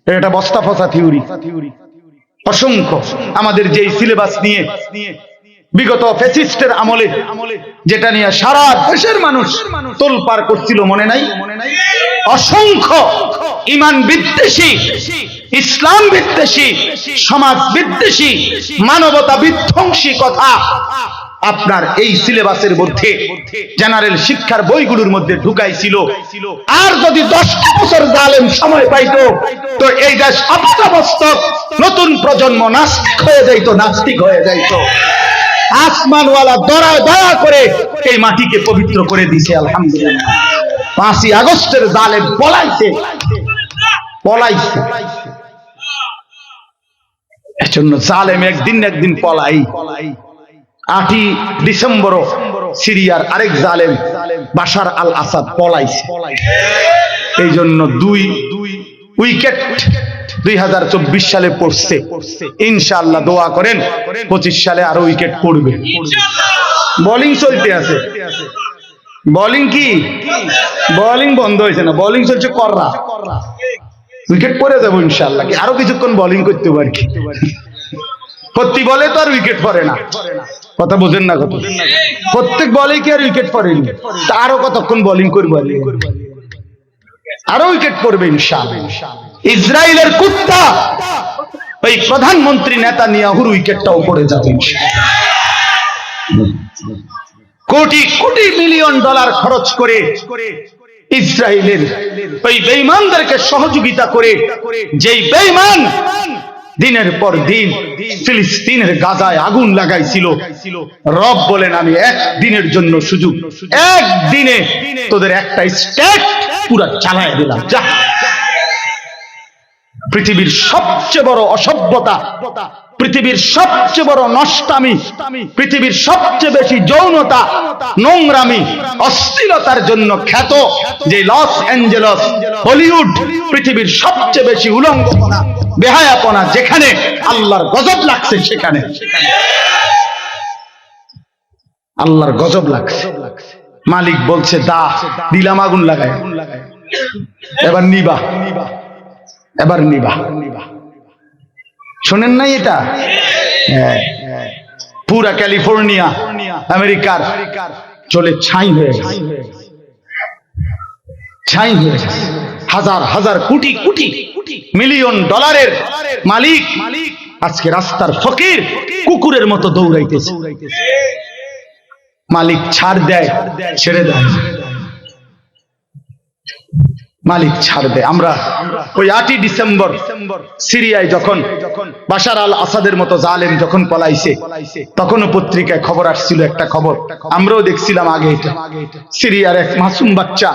Speaker 1: এটা বস্তা ফসা থিওরি। অসংখ্য আমাদের যেই সিলেবাস নিয়ে বিগত ফ্যাসিস্টের আমলে যেটা নিয়ে সারা দেশের মানুষ তোলপাড় করছিল মনে নাই? অসংখ্য ঈমান বিদ্বেষী, ইসলাম বিদ্বেষী, সমাজ বিদ্বেষী, মানবতা বিধ্বংসী কথা আপনার এই সিলেবাসের মধ্যে জেনারেল শিক্ষার বইগুলোর মধ্যে ঢুকাইছিল। আর যদি 10টা বছর জালেম সময় পাইতো তো এই দেশ আপাতমস্তক নতুন প্রজন্ম নাস্তিক হয়ে যাইতো, নাস্তিক হয়ে যাইতো। আসমানওয়ালা দয়া করে এই মাটিকে পবিত্র করে দিয়েছে আলহামদুলিল্লাহ। 5ই আগস্টের জালেম পলাইছে। এজন্য জালেম একদিন না একদিন পলাই। 8ই ডিসেম্বর সিরিয়ার আরেক জালেম বাশার আল আসাদ পলাইছে। এই জন্য 2 উইকেট 2024 সালে পড়ছে, ইনশাআল্লাহ দোয়া করেন 25 সালে আরো উইকেট পড়বে। বোলিং চলতে আছে, বোলিং কি বোলিং বন্ধ হয়েছে না, বোলিং চলছে কররা, উইকেট পড়ে যাবো ইনশাআল্লাহ। কি আরো কিছুক্ষণ বোলিং করতে পারি? প্রতি বলে তো আর উইকেট পড়ে না, কথা বোঝেন না? কথা প্রত্যেক বলে কি আর উইকেট পড়েনি? তা আরো কতক্ষণ বোলিং করবো, আরো উইকেট পড়বে ইনশাআল্লাহ। ইসরায়েলের কুত্তা ওই প্রধানমন্ত্রী নেতানিয়াহুর উইকেটটাও পড়ে যাবে ইনশাআল্লাহ। কোটি কোটি মিলিয়ন ডলার খরচ করে ইসরায়েলের ওই বেঈমানদেরকে সহযোগিতা করে, যেই বেঈমান দিনের পর দিন ফিলিস্তিনের গাজায় আগুন লাগাইছিল, রব বলেন আমি একদিনের জন্য সুযোগ, একদিনে তোদের একটা স্টেট পুরো চালায় দিলাম। যা পৃথিবীর সবচেয়ে বড় অসভ্যতা পৃথিবীর সবচেয়ে বড় নষ্টামি, পৃথিবীর সবচেয়ে বেশি যৌনতা, নোংরামি, অশ্লীলতার জন্য খ্যাত যে লস অ্যাঞ্জেলস, হলিউড, পৃথিবীর সবচেয়ে বেশি উলঙ্গপনা, বেহায়াপনা, যেখানে আল্লাহর গজব লাগছে, সেখানে আল্লাহর গজব লাগছে। মালিক বলছে দা, দিলাম আগুন লাগায়, এবার নিবা, এবার নিবা। শোনেন নাই এটা? পুরা ক্যালিফোর্নিয়া আমেরিকার চলে ছাই হয়ে গেছে, ছাই হয়ে গেছে। হাজার হাজার কোটি কোটি মিলিয়ন ডলারের মালিক আজকে রাস্তার ফকির কুকুরের মতো দৌড়াইতেছে। মালিক ছাড় দেয়, ছেড়ে দেয়, মালিক ছাড় দেয়। আমরা ওই 8ই ডিসেম্বর সিরিয়ায় যখন বাশার আল আসাদের মতো জালেম যখন পলাইছে, তখনও পত্রিকায় খবর আসছিল, একটা খবর আমরাও দেখছিলাম আগে। এটা সিরিয়ার এক মাসুম বাচ্চা,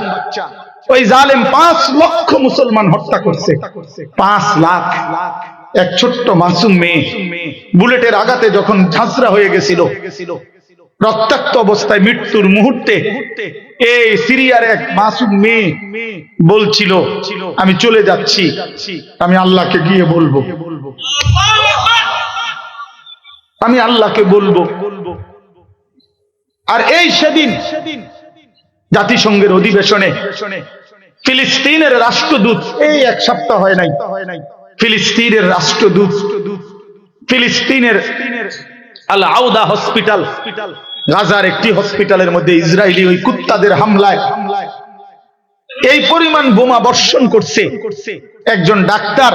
Speaker 1: ওই জালেম 5 লক্ষ মুসলমান হত্যা করছে, 5 লাখ। এক ছোট্ট মাসুম মেয়ে বুলেটের আঘাতে যখন ঝাঁঝরা হয়ে গেছিল, রক্তাক্ত অবস্থায় মৃত্যুর মুহূর্তে এই সিরিয়ার এক মাসুম মেয়ে বলছিল, আমি চলে যাচ্ছি, আমি আল্লাহকে গিয়ে বলবো, আমি আল্লাহকে বলবো। আর এই সেদিন জাতিসংঘের অধিবেশনে ফিলিস্তিনের রাষ্ট্রদূত, এই 1 সপ্তাহ হয় নাই, ফিলিস্তিনের রাষ্ট্রদূত ফিলিস্তিনের আল আউদা হসপিটাল, গাজার একটি হসপিটালের মধ্যে ইসরায়েলি ওই কুত্তাদের হামলায় এই পরিমাণ বোমা বর্ষণ করছে। একজন ডাক্তার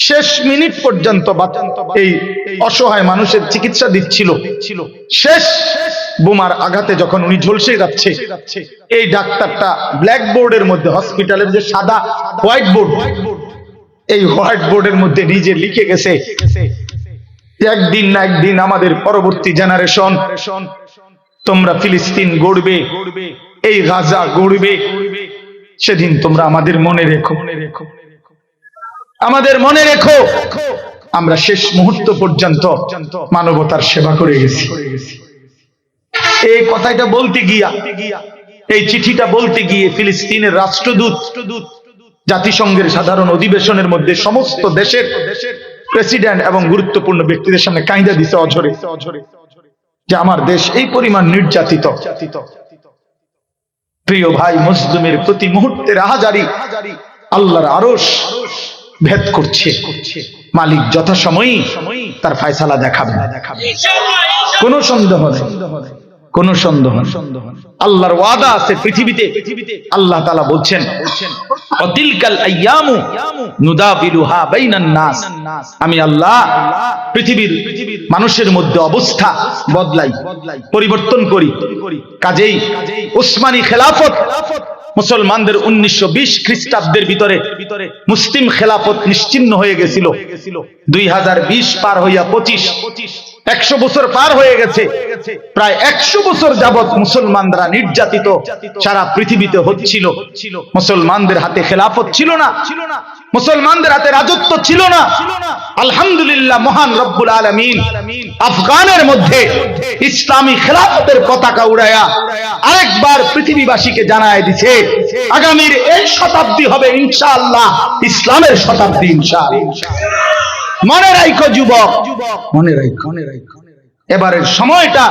Speaker 1: শেষ মিনিট পর্যন্ত এই অসহায় মানুষের চিকিৎসা দিচ্ছিল। শেষ বোমার আঘাতে যখন উনি ঝলসে যাচ্ছে, এই ডাক্তারটা ব্ল্যাকবোর্ডের মধ্যে, হসপিটালের যে সাদা হোয়াইট বোর্ড, এই হোয়াইট বোর্ডের মধ্যে নিজে লিখে গেছে, একদিন না একদিন আমাদের পরবর্তী জেনারেশন তোমরা ফিলিস্তিন গড়বে, এই গাজা গড়বে, সেদিন তোমরা আমাদের মনে রেখো, আমাদের মনে রেখো। আমরা শেষ মুহূর্ত পর্যন্ত মানবতার সেবা করে গেছি। এই কথাটা বলতে গিয়া, এই চিঠিটা বলতে গিয়ে ফিলিস্তিনের রাষ্ট্রদূত জাতিসংঘের সাধারণ অধিবেশনের মধ্যে সমস্ত দেশের প্রেসিডেন্ট এবং গুরুত্বপূর্ণ ব্যক্তিদের সামনে কাঁদা দিছে অঝরে, যে আমার দেশ এই পরিমাণ নির্যাতিত। প্রিয় ভাই, মুসলিমের প্রতি মুহূর্তের আহাজারি আল্লাহর আরশ ভেদ করছে। মালিক যথাসময়ই তার ফায়সালা দেখাবে, কোনো সন্দেহ নেই, কোনো সন্দেহ নেই। আল্লাহর ওয়াদা আছে পৃথিবীতে। আল্লাহ তাআলা বলছেন, অতিলকাল আইয়ামু নুদাবিলুহা বাইনান নাস, আমি আল্লাহ পৃথিবীর মানুষের মধ্যে অবস্থা বদলাই, পরিবর্তন করি। কাজেই উসমানী খেলাফত মুসলমানদের 1920 খ্রিস্টাব্দের ভিতরে মুসলিম খেলাফত নিশ্চিহ্ন হয়ে গেছিল। 2020 পার হইয়া 25, 100 বছর পার হয়ে গেছে। প্রায় 100 বছর যাবৎ মুসলমানরা নির্যাতিত সারা পৃথিবীতে হচ্ছিল। মুসলমানদের হাতে খেলাফত ছিল না, মুসলমানদের হাতে রাজত্ব ছিল না। আলহামদুলিল্লাহ, মহান রব্বুল আলামিন আফগানের মধ্যে ইসলামী খেলাফতের পতাকা উড়ায়া আরেকবার পৃথিবীবাসীকে জানায় দিছে, আগামীর এই শতাব্দী হবে ইনশাআল্লাহ ইসলামের শতাব্দী ইনশাআল্লাহ। মনে রাখো যুবক, মনে রাখো, এবারের সময়টা,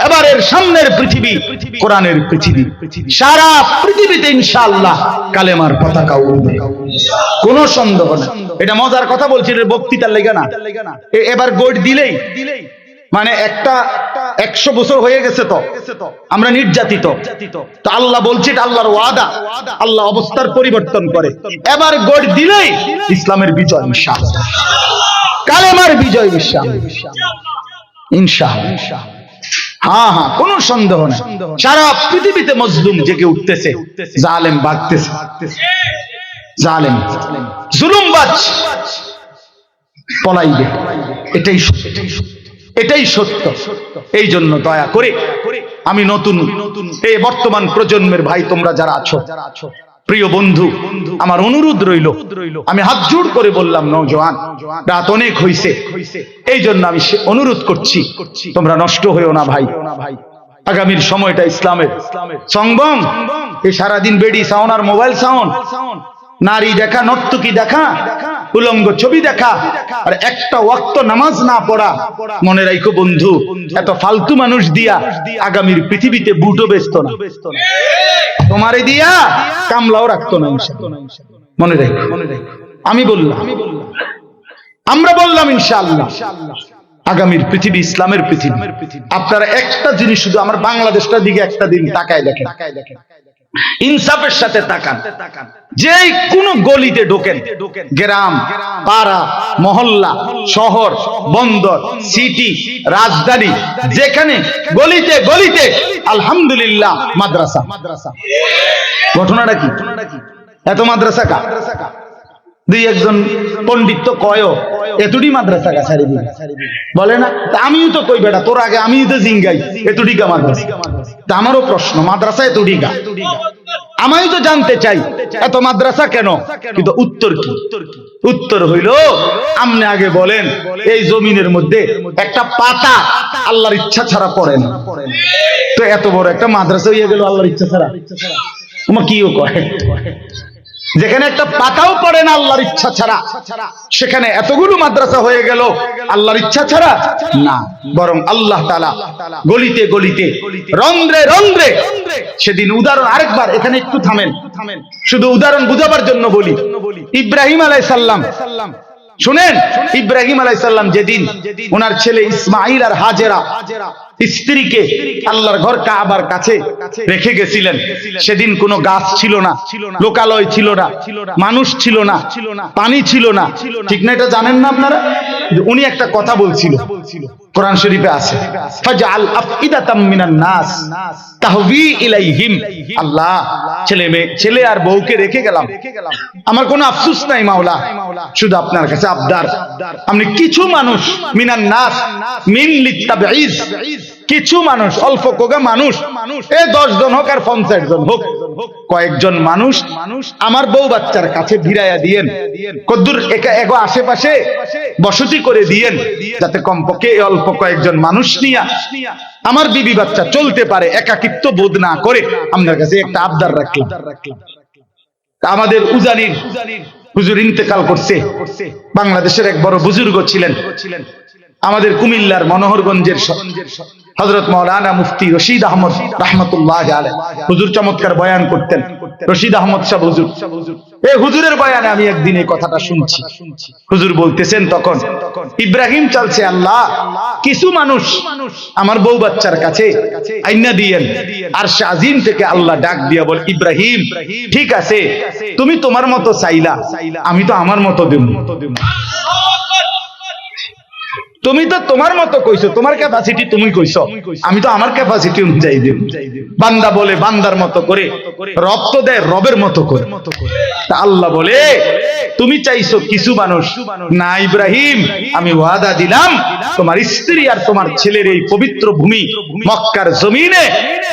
Speaker 1: এবারের সামনের পৃথিবী কোরআনের পৃথিবী। সারা পৃথিবীতে ইনশাআল্লাহ কালেমার পতাকা উড়বে, কোনো সন্দেহ নেই। এটা মজার কথা বলছি, বক্তৃতার লেগে না। এবার গোট দিলেই মানে একটা 100 বছর হয়ে গেছে তো আমরা নির্যাতিত, তো আল্লাহ বলছে এটা আল্লাহর ওয়াদা, আল্লাহ অবস্থার পরিবর্তন করে। এবার গোট দিলেই ইসলামের বিজয় ইনশাআল্লাহ, কালেমার বিজয় ইনশাআল্লাহ। হ্যাঁ হ্যাঁ, কোন সন্দেহ নেই। সারা পৃথিবীতে মজলুম জেগে উঠতেছে, জালেম ভাগতেছে, জালেম জুলুমবাজ পলাইবে। এটাই সত্য, এটাই সত্য। এই জন্য দয়া করে আমি নতুন এই বর্তমান প্রজন্মের ভাই তোমরা যারা আছো, প্রিয় বন্ধু, আমার অনুরোধ রইল, আমি হাত জোড় করে বললাম, নওজোয়ান, রাত অনেক হইছে, এই জন্য আমি অনুরোধ করছি, তোমরা নষ্ট হইও না ভাই। আগামীর সময়টা ইসলামের। সংবং এই সারাদিন বেডি সাউন্ড আর মোবাইল সাউন্ড, নারী দেখা, নর্তকী দেখা, উলঙ্গ ছবি দেখা, আর একটা ওয়াক্ত নামাজ না পড়া। মনে রাখো বন্ধু, এত ফালতু মানুষ দিয়া আগামীর পৃথিবীতে বুটও বেচতো না, তোমারে দিয়া কামলাও রাখতো না। মনে রাখো, আমি বললাম, আমরা বললাম ইনশাআল্লাহ আগামীর পৃথিবী ইসলামের পৃথিবী। আপনারা একটা জিনিস শুধু আমার বাংলাদেশটার দিকে একটা দিন তাকায় দেখেন, ইনসাফের সাথে তাকান। যে কোন গলিতে ঢোকেন, গ্রাম, পাড়া, মহল্লা, শহর, বন্দর, সিটি, রাজধানী, যেখানে গলিতে গলিতে আলহামদুলিল্লাহ মাদ্রাসা। ঘটনাটা কি? এত মাদ্রাসা কা? দুই একজন পণ্ডিত তো কয় এতটি মাদ্রাসা কা ছাড়ি দিন, বলে না? আমিও তো কই বেটা, তোর আগে আমিও তো জিঙ্গাই এতটি কা মাদ্রাসা। তা আমারও প্রশ্ন, মাদ্রাসা এতটি কা? আমিও তো জানতে চাই এত মাদ্রাসা কেন, কিন্তু উত্তর কি? উত্তর হইল, আপনি আগে বলেন এই জমিনের মধ্যে একটা পাতা আল্লাহর ইচ্ছা ছাড়া পড়ে না, তো এত বড় একটা মাদ্রাসা হইয়া গেল আল্লাহর ইচ্ছা ছাড়া? তোমার কিও কয়, যেখানে একটা পাতাও পড়ে না আল্লাহর ইচ্ছা ছাড়া, সেখানে এতগুলো মাদ্রাসা হয়ে গেল আল্লাহর ইচ্ছা ছাড়া না, বরং আল্লাহ তাআলা গলিতে গলিতে, রন্ধ্রে রন্ধ্রে। সেদিন উদাহরণ আরেকবার, এখানে একটু থামেন, শুধু উদাহরণ বুঝাবার জন্য বলি। ইব্রাহিম আলাইহিস সালাম শুনেন, ইব্রাহিম আলাইহিস সালাম যেদিন ওনার ছেলে ইসমাঈল আর হাজেরা স্ত্রীকে আল্লাহর ঘর কাবার কাছে রেখে গেছিলেন, সেদিন কোনো গাছ ছিল না, লোকালয় ছিল না, মানুষ ছিল না, পানি ছিল না, ঠিক না? এটা জানেন না আপনারা? উনি একটা কথা বলছিল, কোরআন শরীফে আছে, ফাজআল আফইদাতাম মিনান নাস তাহবি ইলাইহিম। আল্লাহ, ছেলে আর বউকে রেখে গেলাম, আমার কোনো আফসোস নাই মাওলা, শুধু আপনার কাছে আবদার, আপনি কিছু মানুষ, মিনান নাস, মিন লিতাবঈজ, কিছু মানুষ, অল্প কোগা মানুষ, এ 10 জন হোক আর 50 জন হোক, কয়েকজন মানুষ আমার বউ বাচ্চার কাছে ভিড়াইয়া দিয়েন, কদ্দুর এগো আশেপাশে বসতি করে দিয়েন, যাতে কমপক্ষে এই অল্প কয়েকজন মানুষ নিয়া আমার বিবি বাচ্চা চলতে পারে, একাকিত্ব বোধ না করে। আপনার কাছে একটা আবদার রাখলাম। আমাদের উজানির হুজুর ইন্তেকাল করছে, বাংলাদেশের এক বড় বুজুর্গ ছিলেন, আমাদের কুমিল্লার মনোহরগঞ্জের হযরত মাওলানা মুফতি রশিদ আহমদ রাহমাতুল্লাহি আলাইহি। হুজুর চমৎকার বয়ান করতেন, রশিদ আহমদ সাহেব হুজুর। এই হুজুরের বয়ানে আমি একদিন এই কথাটা শুনছি। হুজুর বলতেছেন, তখন ইব্রাহিম চালছে, আল্লাহ, কিছু মানুষ আমার বউ বাচ্চার কাছে আইনা দিয়েন। আর শাজিম থেকে আল্লাহ ডাক দিয়া বল, ইব্রাহিম, ঠিক আছে, তুমি তোমার মতো চাইলা, আমি তো আমার মতো দেব। তুমি তো তোমার মতো কইছো, তোমার ক্যাপাসিটি তুমি কইছো, আমি তো আমার ক্যাপাসিটি অনুযায়ী দেব। বান্দা বলে বান্দার মতো করে, রব তো দেয় রবের মতো করে। তা আল্লাহ বলে, তুমি চাইছো কিছু মানুষ, না ইব্রাহিম, আমি ওয়াদা দিলাম তোমার স্ত্রী আর তোমার ছেলের এই পবিত্র ভূমি মক্কার জমিনে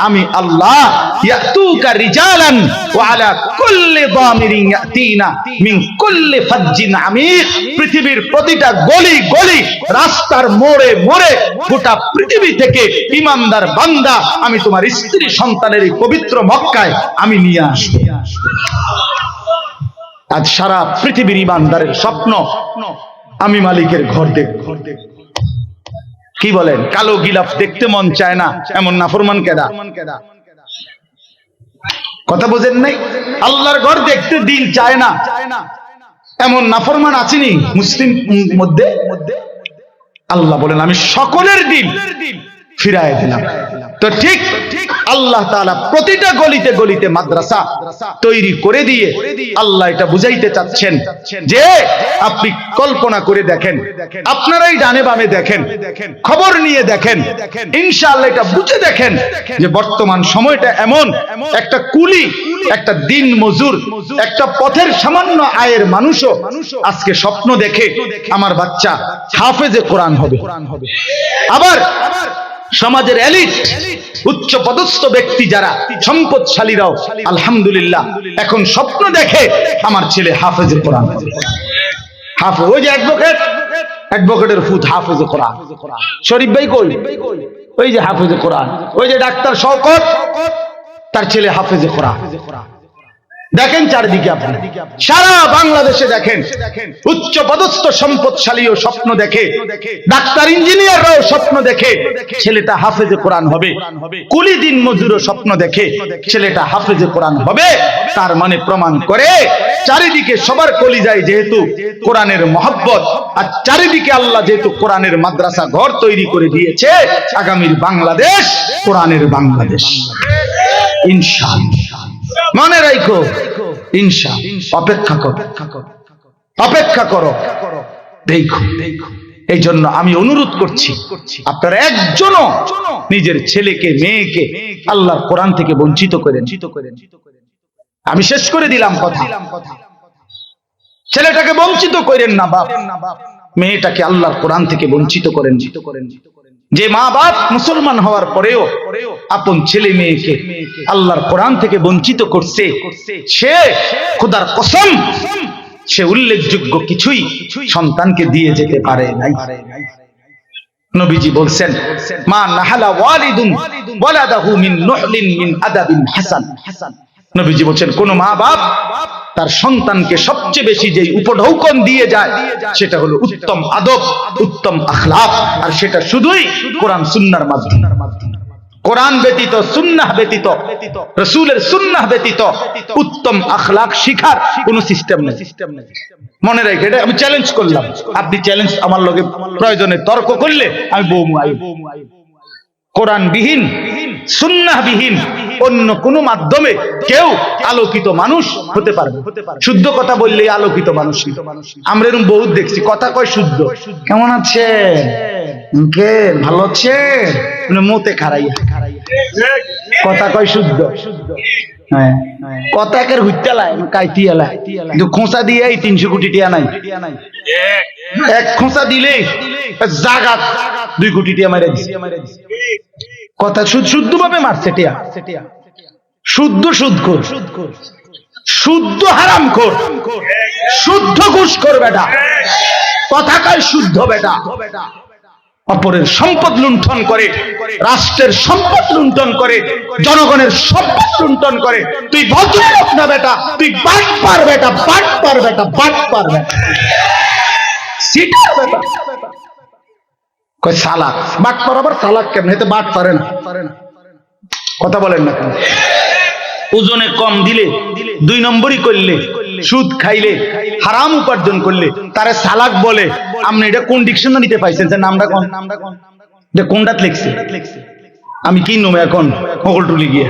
Speaker 1: আমি আল্লাহ ইয়াতুকা রিজালান ওয়া আলা কুল্লি দামিরিন ইয়াতিনা মিন কুল্লি ফাজ্জিন আমিক। পৃথিবীর প্রতিটা গলি গলি, রাস্তার মোড়ে মোড়ে, গোটা পৃথিবী থেকে ঈমানদার বান্দা আমি তোমার স্ত্রী সন্তানের এই পবিত্র মক্কায় আমি নিয়ে আসব। আজ সারা পৃথিবীর ঈমানদারের স্বপ্ন আমি মালিকের ঘর দেখব। কি বলেন? কালো গিলাফ দেখতে মন চায় না, এমন নাফরমান কেডা? কথা বোঝেন নাই? আল্লাহর ঘর দেখতে দিল চায় না, এমন নাফরমান আছেনি মুসলিম মধ্যে? আল্লাহ বলেন, আমি সকলের দিল ফিরায় দিলাম। তো ঠিক আল্লাহ তাআলা প্রতিটা গলিতে গলিতে মাদ্রাসা তৈরি করে দিয়ে আল্লাহ এটা বুঝাইতে চাচ্ছেন যে আপনি কল্পনা করে দেখেন, আপনারাই ডানে বামে দেখেন, খবর নিয়ে দেখেন, ইনশাআল্লাহ এটা বুঝে দেখেন যে বর্তমান সময়টা এমন, একটা কুলি, একটা দিন মজুর, একটা পথের সামান্য আয়ের মানুষও আজকে স্বপ্ন দেখে আমার বাচ্চা হাফেজে কোরআন হবে। আবার সমাজের এলিট, উচ্চ পদস্থ ব্যক্তি যারা, সম্পদশালীরাও আলহামদুলিল্লাহ এখন স্বপ্ন দেখে আমার ছেলে হাফেজে কোরআন হবে। হাফেজ, ওই যে অ্যাডভোকেটের ফুত হাফেজে কোরআন। শরীফ ভাই কই? ওই যে হাফেজে কোরআন। ওই যে ডাক্তার শওকত, তার ছেলে হাফেজে কোরআন। দেখেন চারিদিকে, আপনি সারা বাংলাদেশে দেখেন উচ্চ পদস্থ সম্পদশালীও স্বপ্ন দেখে, ডাক্তার ইঞ্জিনিয়াররাও স্বপ্ন দেখে ছেলেটা হাফেজে কোরআন হবে, কুলি দিন মজুরও স্বপ্ন দেখে ছেলেটা হাফেজে কোরআন হবে। তার মানে প্রমাণ করে চারিদিকে সবার কলিজায় যেহেতু কোরআনের মহব্বত, আর চারিদিকে আল্লাহ যেহেতু কোরআনের মাদ্রাসা ঘর তৈরি করে দিয়েছে, আগামীর বাংলাদেশ কোরআনের বাংলাদেশ ইনশাআল্লাহ। মনে রাখো ইনশাআল্লাহ। অপেক্ষা করো দেখো। এই জন্য আমি অনুরোধ করছি, আপনারা একজনও নিজের ছেলেকে মেয়েকে আল্লাহর কোরআন থেকে বঞ্চিত করেন। আমি শেষ করে দিলাম কথা। ছেলেটাকে বঞ্চিত করেন না বাপ, মেয়েটাকে আল্লাহর কোরআন থেকে বঞ্চিত করেন। যে মা বাপ মুসলমান হওয়ার পরেও আপন ছেলে মেয়েকে আল্লাহর কোরআন থেকে বঞ্চিত করছে, সে খোদার কসম সে উল্লেখযোগ্য কিছুই সন্তানকে দিয়ে যেতে পারে নাই। নবীজি বলছেন, মা নাহালা ওয়ালিদুন ওয়ালাদাহু মিন নুহলিন মিন আদাবিন হাসান। নবীজি বলছেন, কোন মা বাপ তার সন্তানকে সবচেয়ে বেশি যেই উপঢৌকন দিয়ে যায় সেটা হলো উত্তম আদব, উত্তম আখলাক, আর সেটা শুধুই কোরআন সুন্নাহর মাধ্যমে। কোরআন ব্যতীত, সুন্নাহ ব্যতীত, রাসূলের সুন্নাহ ব্যতীত উত্তম আখলাক শিখার কোন সিস্টেম নেই। মনে রাখে, এটা আমি চ্যালেঞ্জ করলাম। আপনি চ্যালেঞ্জ আমার লগে প্রয়োজনে তর্ক করলে আমি বৌমু আই। কোরআন বিহীন, সুন্নাহ বিহীন অন্য কোন মাধ্যমে কেউ আলোকিত মানুষ হতে পারবে? শুদ্ধ কথা বললেই আলোকিত মানুষ। আমরা এরকম বহুত দেখছি, কথা কয় শুদ্ধ, কেমন আছে, ভালো আছে, মোতে খারাই, কথা কয় শুদ্ধ, কথা একের হুইটালায় কাইতিয়ালায়, কিন্তু খোঁচা দিয়ে 300 কোটি টিয়া নাই। এক খোঁচা দিলে জাগাত 2 কোটি টিয়া মারে দিছে। কথা শুদ্ধ ভাবে মারছে টিয়া, শুদ্ধ সুদখোর, শুদ্ধ হারামখোর, শুদ্ধ ঘুষখোর বেটা, কথা কয় শুদ্ধ বেটা। অপরের সম্পদ লুণ্ঠন করে, রাষ্ট্রের সম্পদ লুণ্ঠন করে, জনগণের সম্পদ লুণ্ঠন করে। তুই ভদ্রলোক না বেটা, তুই বাটপার বেটা, বাটপার বেটা, বাটপার বেটা, সিটার বেটা। কয় সালাক, বাটপার আবার সালাক কেন? এতে বাট পারে না, কথা বলেন না কেন? ওজনে কম দিলে, 2 নম্বরই করলে, সুদ খাইলে, হারাম উপার্জন করলে তারে সালাক বলে। আপনি এটা কোন ডিকশনারিতে পাইছেন? যে নামটা কোন, এটা কোনটাত লিখছে? আমি কি নমে এখন মগলটুলি গিয়া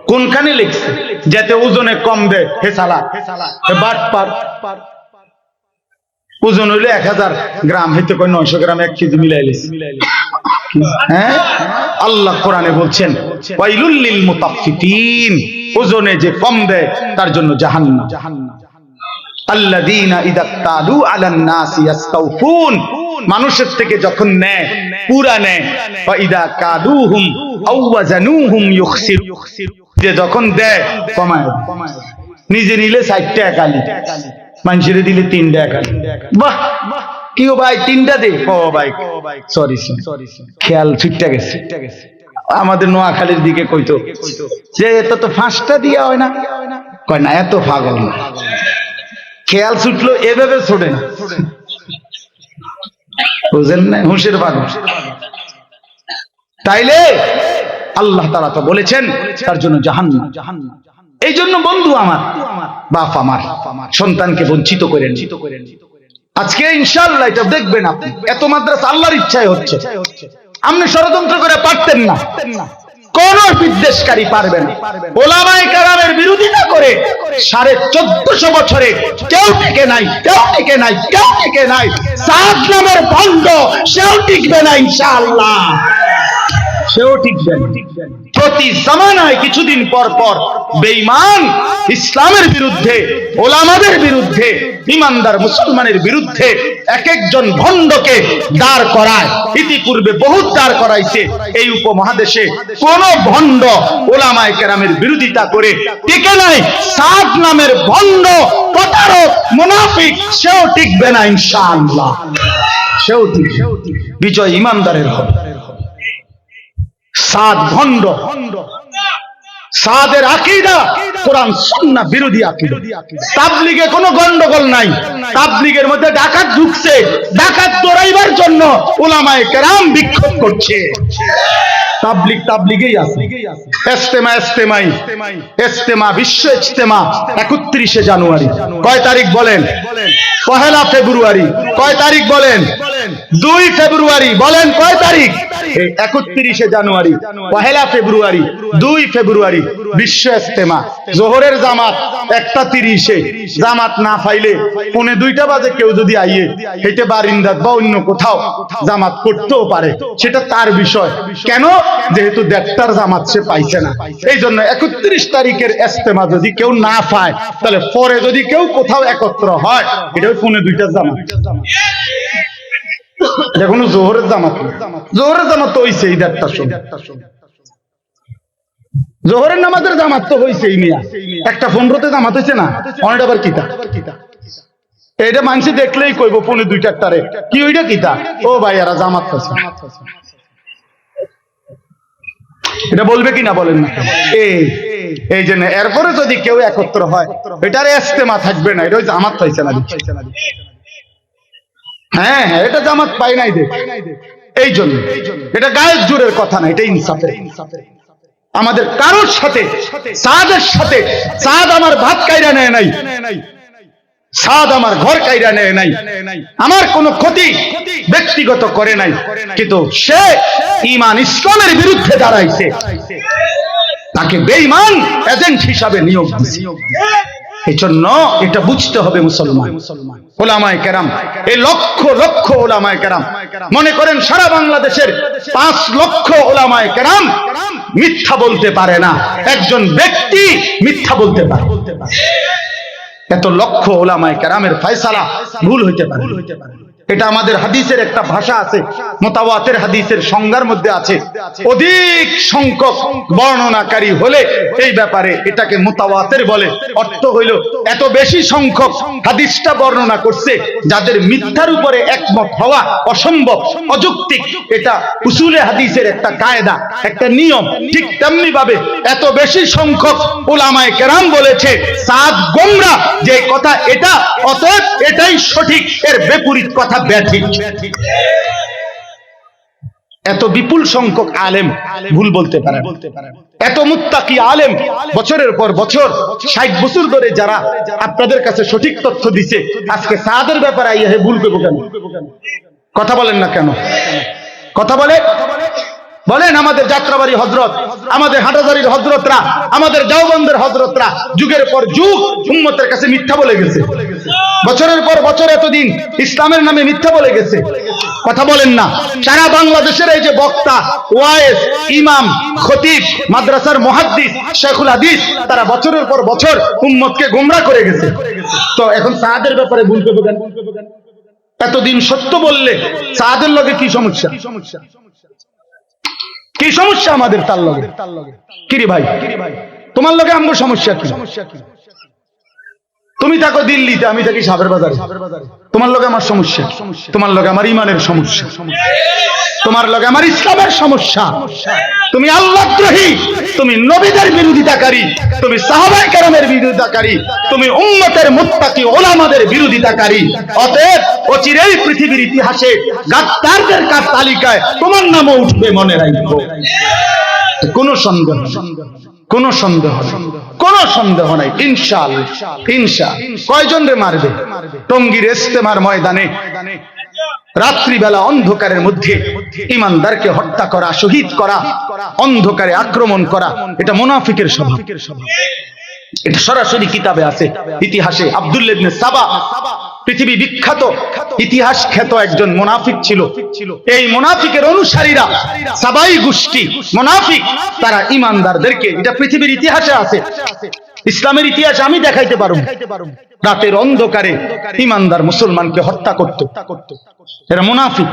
Speaker 1: কোনখানে লিখছে যাতে ওজনে কম দেয় হে সালাক, হে বাটপার। ওজন হইলে 1000 গ্রাম, হইতে কয় 900 গ্রাম 1 কেজি মিলাইলিস। হ্যাঁ, আল্লাহ কোরআনে বলছেন, ওয়াইলুল লিল মুতাফফিফিন, ওজনে যে কম দেয় তার জন্য জাহান্নাম। আল্লাযীনা ইযা তালু আলান নাসি ইস্তাওফুন, মানুষের থেকে যখন নেয় পুরা নেয়। ওয়া ইযা কালুহুম আও ওয়াজানুহুম ইউখসির, যে যখন দেয় কমায়। নিজে নিলে 4 টাকা কালি, মানুষের দিলে 3 টাকা কালি। বাহ, কিও ভাই 3টা দে। ও ভাই সরি, খেয়াল ছুটটা গেছে। আমাদের নোয়াখালীর দিকে কইতো যে এত তো 5টা দিয়া হয় না, কয় না এত পাগল না, খেয়াল ছুটলো এভাবে ছোড়ে না, বুঝেন না? হুঁশের পাগল। তাইলে আল্লাহ তাআলা তো বলেছেন তার জন্য জাহান্নাম। এই জন্য বন্ধু আমার, বাপ আমার, সন্তানকে বঞ্চিত করেন। আজকে ইনশাআল্লাহ এটা দেখবেন আপনি, এত মাদ্রাসা আল্লাহর ইচ্ছায় হচ্ছে। আপনি ষড়যন্ত্র করে পারতেন না, কোন বিদ্বেষকারী পারবে না। ওলামায়ে কেরামের বিরোধিতা করে 1450 বছরে কেউ টিকে নাই, কেউ টিকে নাই, কেউ টিকে নাই। সাদ নামের ভণ্ড সেও টিকবে না ইনশাআল্লাহ, সেও টিকবে না। প্রতি জামানায় কিছুদিন পর পর বেঈমান ইসলামের বিরুদ্ধে, ওলামাদের বিরুদ্ধে ইমানদার মুসলমানের বিরুদ্ধে এক একজন ভণ্ডকে দাঁড় করায়। ইতিপূর্বে বহুত দাঁড় করাইছে। এই উপমহাদেশে কোন ভণ্ড ওলামায়ে কেরামের বিরোধিতা করে টিকে নাই। সাদ নামের ভণ্ড, প্রতারক, মুনাফিক সেও টিকবে না ইনশাআল্লাহ। সেও টিকবে, বিজয় ইমানদারের হবে। সাদ ভণ্ড, সাদের আকীদা কোরআন সুন্নাহ বিরোধী আকীদা। তাবলীগে কোনো গন্ডগোল নাই। তাবলীগের মধ্যে ডাকাত ঢুকছে, ডাকাত দৌড়াইবার জন্য উলামায়ে কেরাম বিক্ষোভ করছে। তাবলীগেই আছে। ইজতেমা বিশ্ব ইজতেমা 31শে জানুয়ারি। কয় তারিখ বলেন? পহেলা ফেব্রুয়ারি। কয় তারিখ বলেন? 2 ফেব্রুয়ারি। বলেন কয় তারিখ? 31শে জানুয়ারি, পহেলা ফেব্রুয়ারি, 2 ফেব্রুয়ারি বিশ্ব ইজতেমা। জোহরের জামাত 1:30-এ। জামাত না পাইলে 1:45 বাজে কেউ যদি আইয়ে হেঁটে বারিন্দাত বা অন্য কোথাও জামাত করতেও পারে, সেটা তার বিষয়। কেন? যেহেতু 1:30টার জামাত সে পাইছে না। এই জন্য 31 তারিখের ইজতেমা যদি কেউ না পায়, তাহলে পরে যদি কেউ কোথাও একত্র হয়, এটা 1:45টার জামাত। দেখুন জোহরের জামাত, জোহরের জামাত তো হইছে 1:30টার সময়। জোহরের নামাজের জামাত তো হইছে মিয়া 1:15-তে জামাত হইছে না। অনেক আবার কিতা এটা মানুষ দেখলেই কইব 1:45-টারে কি ওইটা কিতা। ও ভাই এরা জামাত হইছে, এটা বলবে কিনা বলেন না? এই জন্য এরপরে যদি কেউ একত্র হয়, এটার ইজতেমা থাকবে না, এটা জামাত হইছে না। হ্যাঁ হ্যাঁ, এটা জামাত পাই নাই দেখ। এই জন্য এটা গায়ের জোরের কথা না, এটা ইনসাফের। আমাদের কারোর সাথে, সাদের সাথে, সাদ আমার ভাত কাইরা নেয় নাই, সাদ আমার ঘর কাইরা নেয় নাই, আমার কোনো ক্ষতি ব্যক্তিগত করে নাই, কিন্তু সে ঈমান ইসলামের বিরুদ্ধে দাঁড়াইছে, তাকে বেঈমান এজেন্ট হিসাবে নিয়োগ দিয়েছে। এই জন্য এটা বুঝতে হবে মুসলমান। ওলামায়ে কেরাম, এই লক্ষ লক্ষ ওলামায়ে কেরাম, মনে করেন সারা বাংলাদেশের 5 লক্ষ ওলামায়ে কেরাম মিথ্যা বলতে পারে না, একজন ব্যক্তি মিথ্যা বলতে পারে। এত লক্ষ ওলামায়ে কেরামের ফয়সালা ভুল হইতে পারে। এটা আমাদের হাদিসের একটা ভাষা আছে, মুতাওয়াতির হাদিসের সংজ্ঞার মধ্যে আছে। অধিক সংখ্যক বর্ণনাকারী হলে এই ব্যাপারে এটাকে মুতাওয়াতির বলে। অর্থ হইল এত বেশি সংখ্যক হাদিসটা বর্ণনা করছে যাদের মিথ্যার উপরে একমত হওয়া অসম্ভব, অযৌক্তিক। এটা উসুলে হাদিসের একটা কায়দা, একটা নিয়ম। ঠিক তেমনি ভাবে এত বেশি সংখ্যক উলামায়ে কেরাম বলেছে সাদ গোমরা, যে কথা এটা, অতএব এটাই সঠিক, এর বিপরীত কথা ব্যাঠিক। এত বিপুল সংখ্যক আলেম ভুল বলতে পারে। এত মুত্তাকি আলেম বছরের পর বছর 60 বছর ধরে যারা আপনাদের কাছে সঠিক তথ্য দিছে, আজকে সাদের ব্যাপারে আইয়া ভুল করবো কেন? কথা বলেন না কেন? কথা বলে বলেন। আমাদের যাত্রাবাড়ি হযরত, আমাদের হাটাজারির হযরতরা, আমাদের দেওবন্দের হযরতরা যুগের পর যুগ উম্মতের কাছে মিথ্যা বলে গেছে। বছরের পর বছর এতদিন ইসলামের নামে মিথ্যা বলে গেছে। কথা বলেন না? সারা বাংলাদেশের এই যে বক্তা, ওয়াইজ, ইমাম, খতিব, মাদ্রাসার মুহাদ্দিস, শাইখুল হাদিস, তারা বছরের পর বছর উম্মতকে গোমরা করে গেছে। তো এখন সাদের ব্যাপারে ভুল করবে কেন? এতদিন সত্য বললে সাদের লগে কি সমস্যা? কি সমস্যা আমাদের তার লগে? কিরে ভাই, তোমার লগে আমার সমস্যা কি? তুমি থাকো দিল্লিতে, আমি থাকি সাবের বাজারে, তোমার লগে আমার সমস্যা? তোমার লগে আমার ইমানের সমস্যা, তোমার লগে আমার ইসলামের সমস্যা। তুমি আল্লাহদ্রোহী, তুমি নবীদের বিরোধিতাকারী, তুমি সাহাবায়ে কেরামের বিরোধিতাকারী, তুমি উম্মতের মুত্তাকি ওলামাদের বিরোধিতাকারী। অতএব অচিরেই পৃথিবীর ইতিহাসে গাদ্দারদের তালিকায় তোমার নামও উঠবে, মনে রাখবো। কোনো সন্দেহ, কোনো সন্দেহ, কোনো সন্দেহ নাই। ইনশাআল্লাহ, ইনশাআল্লাহ। কয়জন রে মারবে? টঙ্গীর ইজতেমার ময়দানে রাত্রিবেলা অন্ধকারের মধ্যে ঈমানদারকে হত্যা করা, শহীদ করা, অন্ধকারে আক্রমণ করা, এটা মুনাফিকের স্বভাব। এটা সরাসরি কিতাবে আছে, ইতিহাসে। আব্দুল্লাহ ইবনে সাবা পৃথিবী বিখ্যাত ইতিহাস খ্যাত একজন মুনাফিক ছিল। এই মুনাফিকের অনুসারীরা, সাবাই গোষ্ঠী মুনাফিক, তারা ঈমানদারদেরকে, এটা পৃথিবীর ইতিহাসে আছে, ইসলামের ইতিহাস আমি দেখাইতে পারব। রাতের অন্ধকারে ইমানদার মুসলমানকে হত্যা করত। এরা মুনাফিক,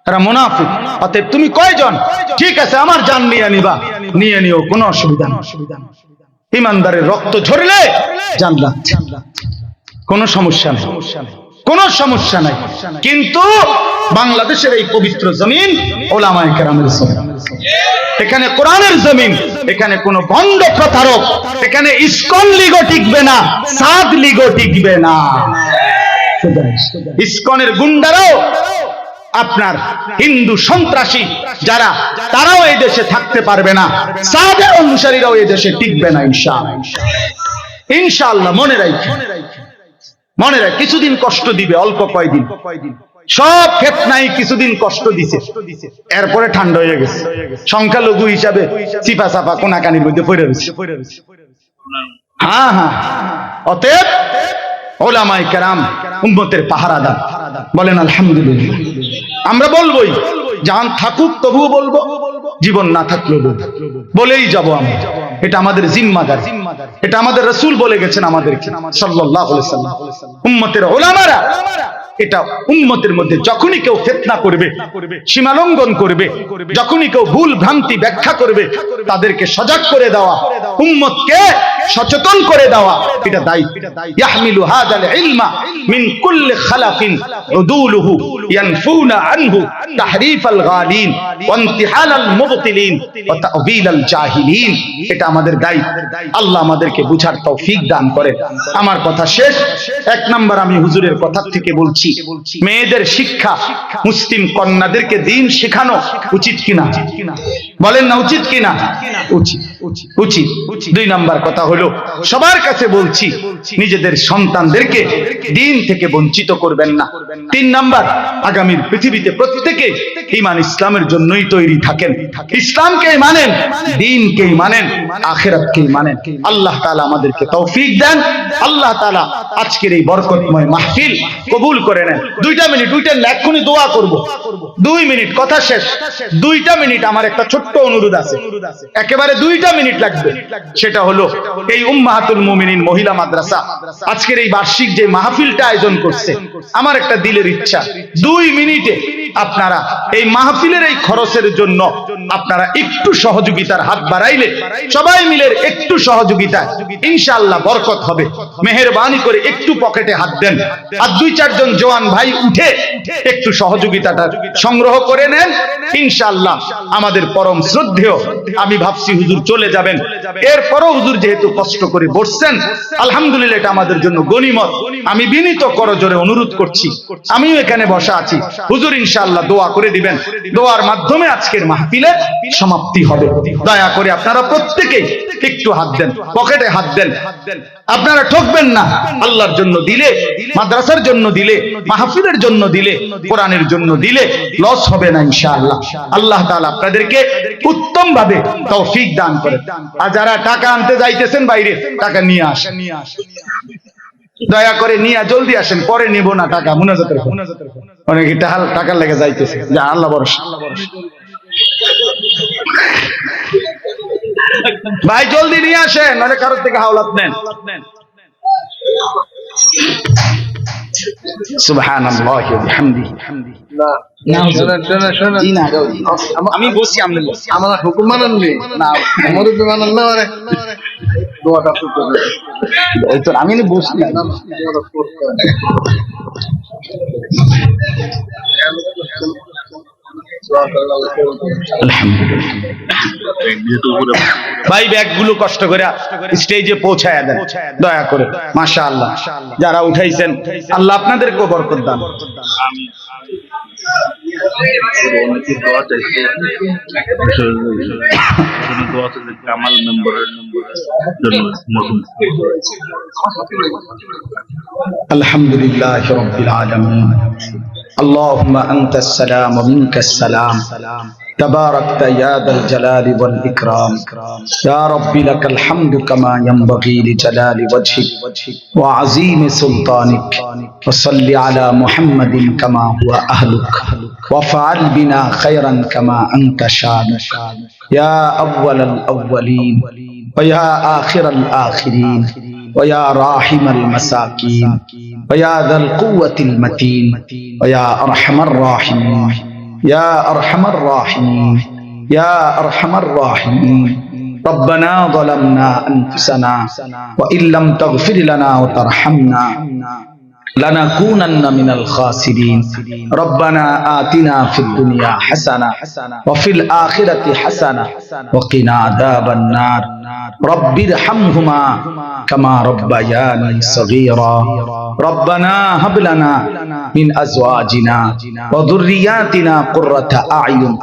Speaker 1: এরা মুনাফিক। অতএব তুমি কয়জন? ঠিক আছে, আমার জান নিয়ে নিবা, নিয়ে নিও, কোনো অসুবিধা নেই। ইমানদারের রক্ত ঝরলে জান্নাত, কোনো সমস্যা নেই, কোনো সমস্যা নাই। কিন্তু বাংলাদেশের এই পবিত্র জমিন ওলামায়ে কেরামের জমিন, এখানে কোরআনের জমিন, এখানে কোনো ভণ্ড প্রতারক, এখানে ইসকন লীগও টিকবে না, সাদ লীগও টিকবে না। ইসকনের গুন্ডারাও, আপনার হিন্দু সন্ত্রাসী যারা, তারাও এই দেশে থাকতে পারবে না, সাদের অনুসারীরাও এই দেশে টিকবে না ইনশাআল্লাহ। ইনশাআল্লাহ মনে রাখি, মনে রাখ, কিছুদিন কষ্ট দিবে, অল্প কয়দিন, সব ফিতনাই কিছুদিন কষ্ট দিছে, এরপরে ঠান্ডা হয়ে গেছে। সংখ্যালঘু হিসাবে চিপা চাপা কোনাকানির মধ্যে পড়ে রয়েছে। হ্যাঁ হ্যাঁ, অতএব ওলামায়ে কেরাম উম্মতের পাহারাদার, বলেন আলহামদুলিল্লাহ। আমরা বলবোই, জান থাকুক তবুও বলবো, জীবন না থাকলেও বলেই যাব আমি। এটা আমাদের জিম্মাদার, এটা আমাদের রাসূল বলে গেছেন আমাদেরকে সাল্লাল্লাহু আলাইহি ওয়াসাল্লাম। উম্মতের উলামারা, এটা উম্মতের মধ্যে যখনই কেউ ফিতনা করবে, সীমালঙ্ঘন করবে, যখনই কেউ ভুল ভ্রান্তি ব্যাখ্যা করবে, তাদেরকে সজাগ করে দেওয়া, উম্মতকে সচেতন করে দেওয়া, এটা দায়িত্ব। ইয়াহমিলু হাযাল ইলমা মিন কুল্লি খালাফিন উদুলুহু ইয়ানফুনা আনহু তাহরিফাল গালিন ওয়া ইনতিহালাল মুবতিলিন ওয়া তা'বিলাল জাহিলিন। এটা আমাদের দায়িত্ব। আল্লাহ আমাদেরকে বুঝার তৌফিক দান করে। আমার কথা শেষ। এক নাম্বার আমি হুজুরের কথা থেকে বলছি, মেয়েদের শিক্ষা, মুসলিম কন্যাদেরকে দ্বীন শেখানো উচিত কিনা? বলেন না উচিত কিনা? উচিত, উচিত। দুই নাম্বার কথা হলো, সবার কাছে বলছি, নিজেদের সন্তানদেরকে দ্বীন থেকে বঞ্চিত করবেন না। তিন নাম্বার, আগামীর পৃথিবীতে প্রত্যেকে ঈমান ইসলামের জন্যই তৈরি থাকেন, ইসলামকেই মানেন, দ্বীনকেই মানেন, আখিরাতকেই মানেন। আল্লাহ তাআলা আমাদেরকে তৌফিক দেন। আল্লাহ তাআলা আজকের এই বরকতময় মাহফিল কবুল করে নেন। 2টা মিনিট, এক্ষুনি দোয়া করব। 2 মিনিট, কথা শেষ। 2টা মিনিট, আমার একটা ছোট্ট অনুরোধ আছে, একেবারে 2টা মিনিট লাগবে। সেটা হলো, এই উম্মাহাতুল মুমিনিন মহিলা মাদ্রাসা আজকের এই বার্ষিক যে মাহফিলটা আয়োজন করছে, আমার একটা দিলের ইচ্ছা, 2 মিনিটে আপনারা এই মাহফিলের এই খরচের জন্য আপনারা একটু সহযোগিতার হাত বাড়াইলে, সবাই মিলে একটু সহযোগিতা, ইনশাআল্লাহ বরকত হবে। মেহেরবানি করে একটু পকেটে হাত দেন, আর 2-4 জন জওয়ান ভাই উঠে একটু সহযোগিতাটা সংগ্রহ করে নেন। ইনশাআল্লাহ আমাদের পরম শ্রদ্ধেয়, আমি ভাবছি হুজুর চলে যাবেন, এরপরও হুজুর যেহেতু কষ্ট করে বসছেন, আলহামদুলিল্লাহ, এটা আমাদের জন্য গনিমত। আমি বিনীত করজোরে অনুরোধ করছি, আমিও এখানে বসা আছি, হুজুর ইনশাআল্লাহ দোয়া করে দিবেন। দোয়ার মাধ্যমে আজকের মাহফিলের সমাপ্তি হবে। দয়া করে আপনারা প্রত্যেকেই একটু হাত দেন, পকেটে হাত দেন। আপনারা ঠকবেন না। আল্লাহর জন্য দিলে, মাদ্রাসার জন্য দিলে, মাহফিলের জন্য দিলে, কোরআনের জন্য দিলে লস হবে না ইনশাআল্লাহ। আল্লাহ তাআলা আপনাদেরকে উত্তম ভাবে তৌফিক দান করেন। আর যারা টাকা আনতে যাইতেছেন বাইরে, টাকা নিয়ে আসেন, দয়া করে নিয়ে জলদি আসেন, পরে নিব না টাকা। মুনাজাতের অনেকে টাকার লেগে যাইতেছে, যা আল্লাহ ভরসা। ভাই জলদি নিয়ে আসেন, নাহলে কারোর থেকে হাওলাত নেন। সুবহানাল্লাহি ওয়া বিহামদিহি। আমি বসি, আমরা হুকুম মানেন না, মুরব্বি মানেন না, দোয়াটা ওই তো আমি বসি না। ভাই ব্যাগগুলো কষ্ট করে স্টেজে পৌঁছায় দেন দয়া করে। মাশাআল্লাহ, যারা উঠাইছেন আল্লাহ আপনাদেরকে বরকত দান। আলহামদুলিল্লাহি রাব্বিল আলামিন। আল্লাহুম্মা আনতাস সালাম ওয়া মিনকাস সালাম। تباركت يا ذا الجلال والإكرام يا ربي لك الحمد كما ينبغي لجلال وجهك وعظيم سلطانك وصل على محمد كما هو أهلك وفعل بنا خيرا كما أنت شانك يا أول الأولين ويا آخر الآخرين ويا راحم المساكين ويا ذا القوة المتين ويا أرحم الراحمين يا أرحم الراحمين يا أرحم الراحمين ربنا ظلمنا أنفسنا وإن لم تغفر لنا وترحمنا لنكونن من الخاسرين ربنا آتنا في الدنيا حسنة وفي الآخرة حسنة وقنا عذاب النار رب ارحمهما كما ربياني صغيرا ربنا هب لنا من أزواجنا وذرياتنا قرة أعين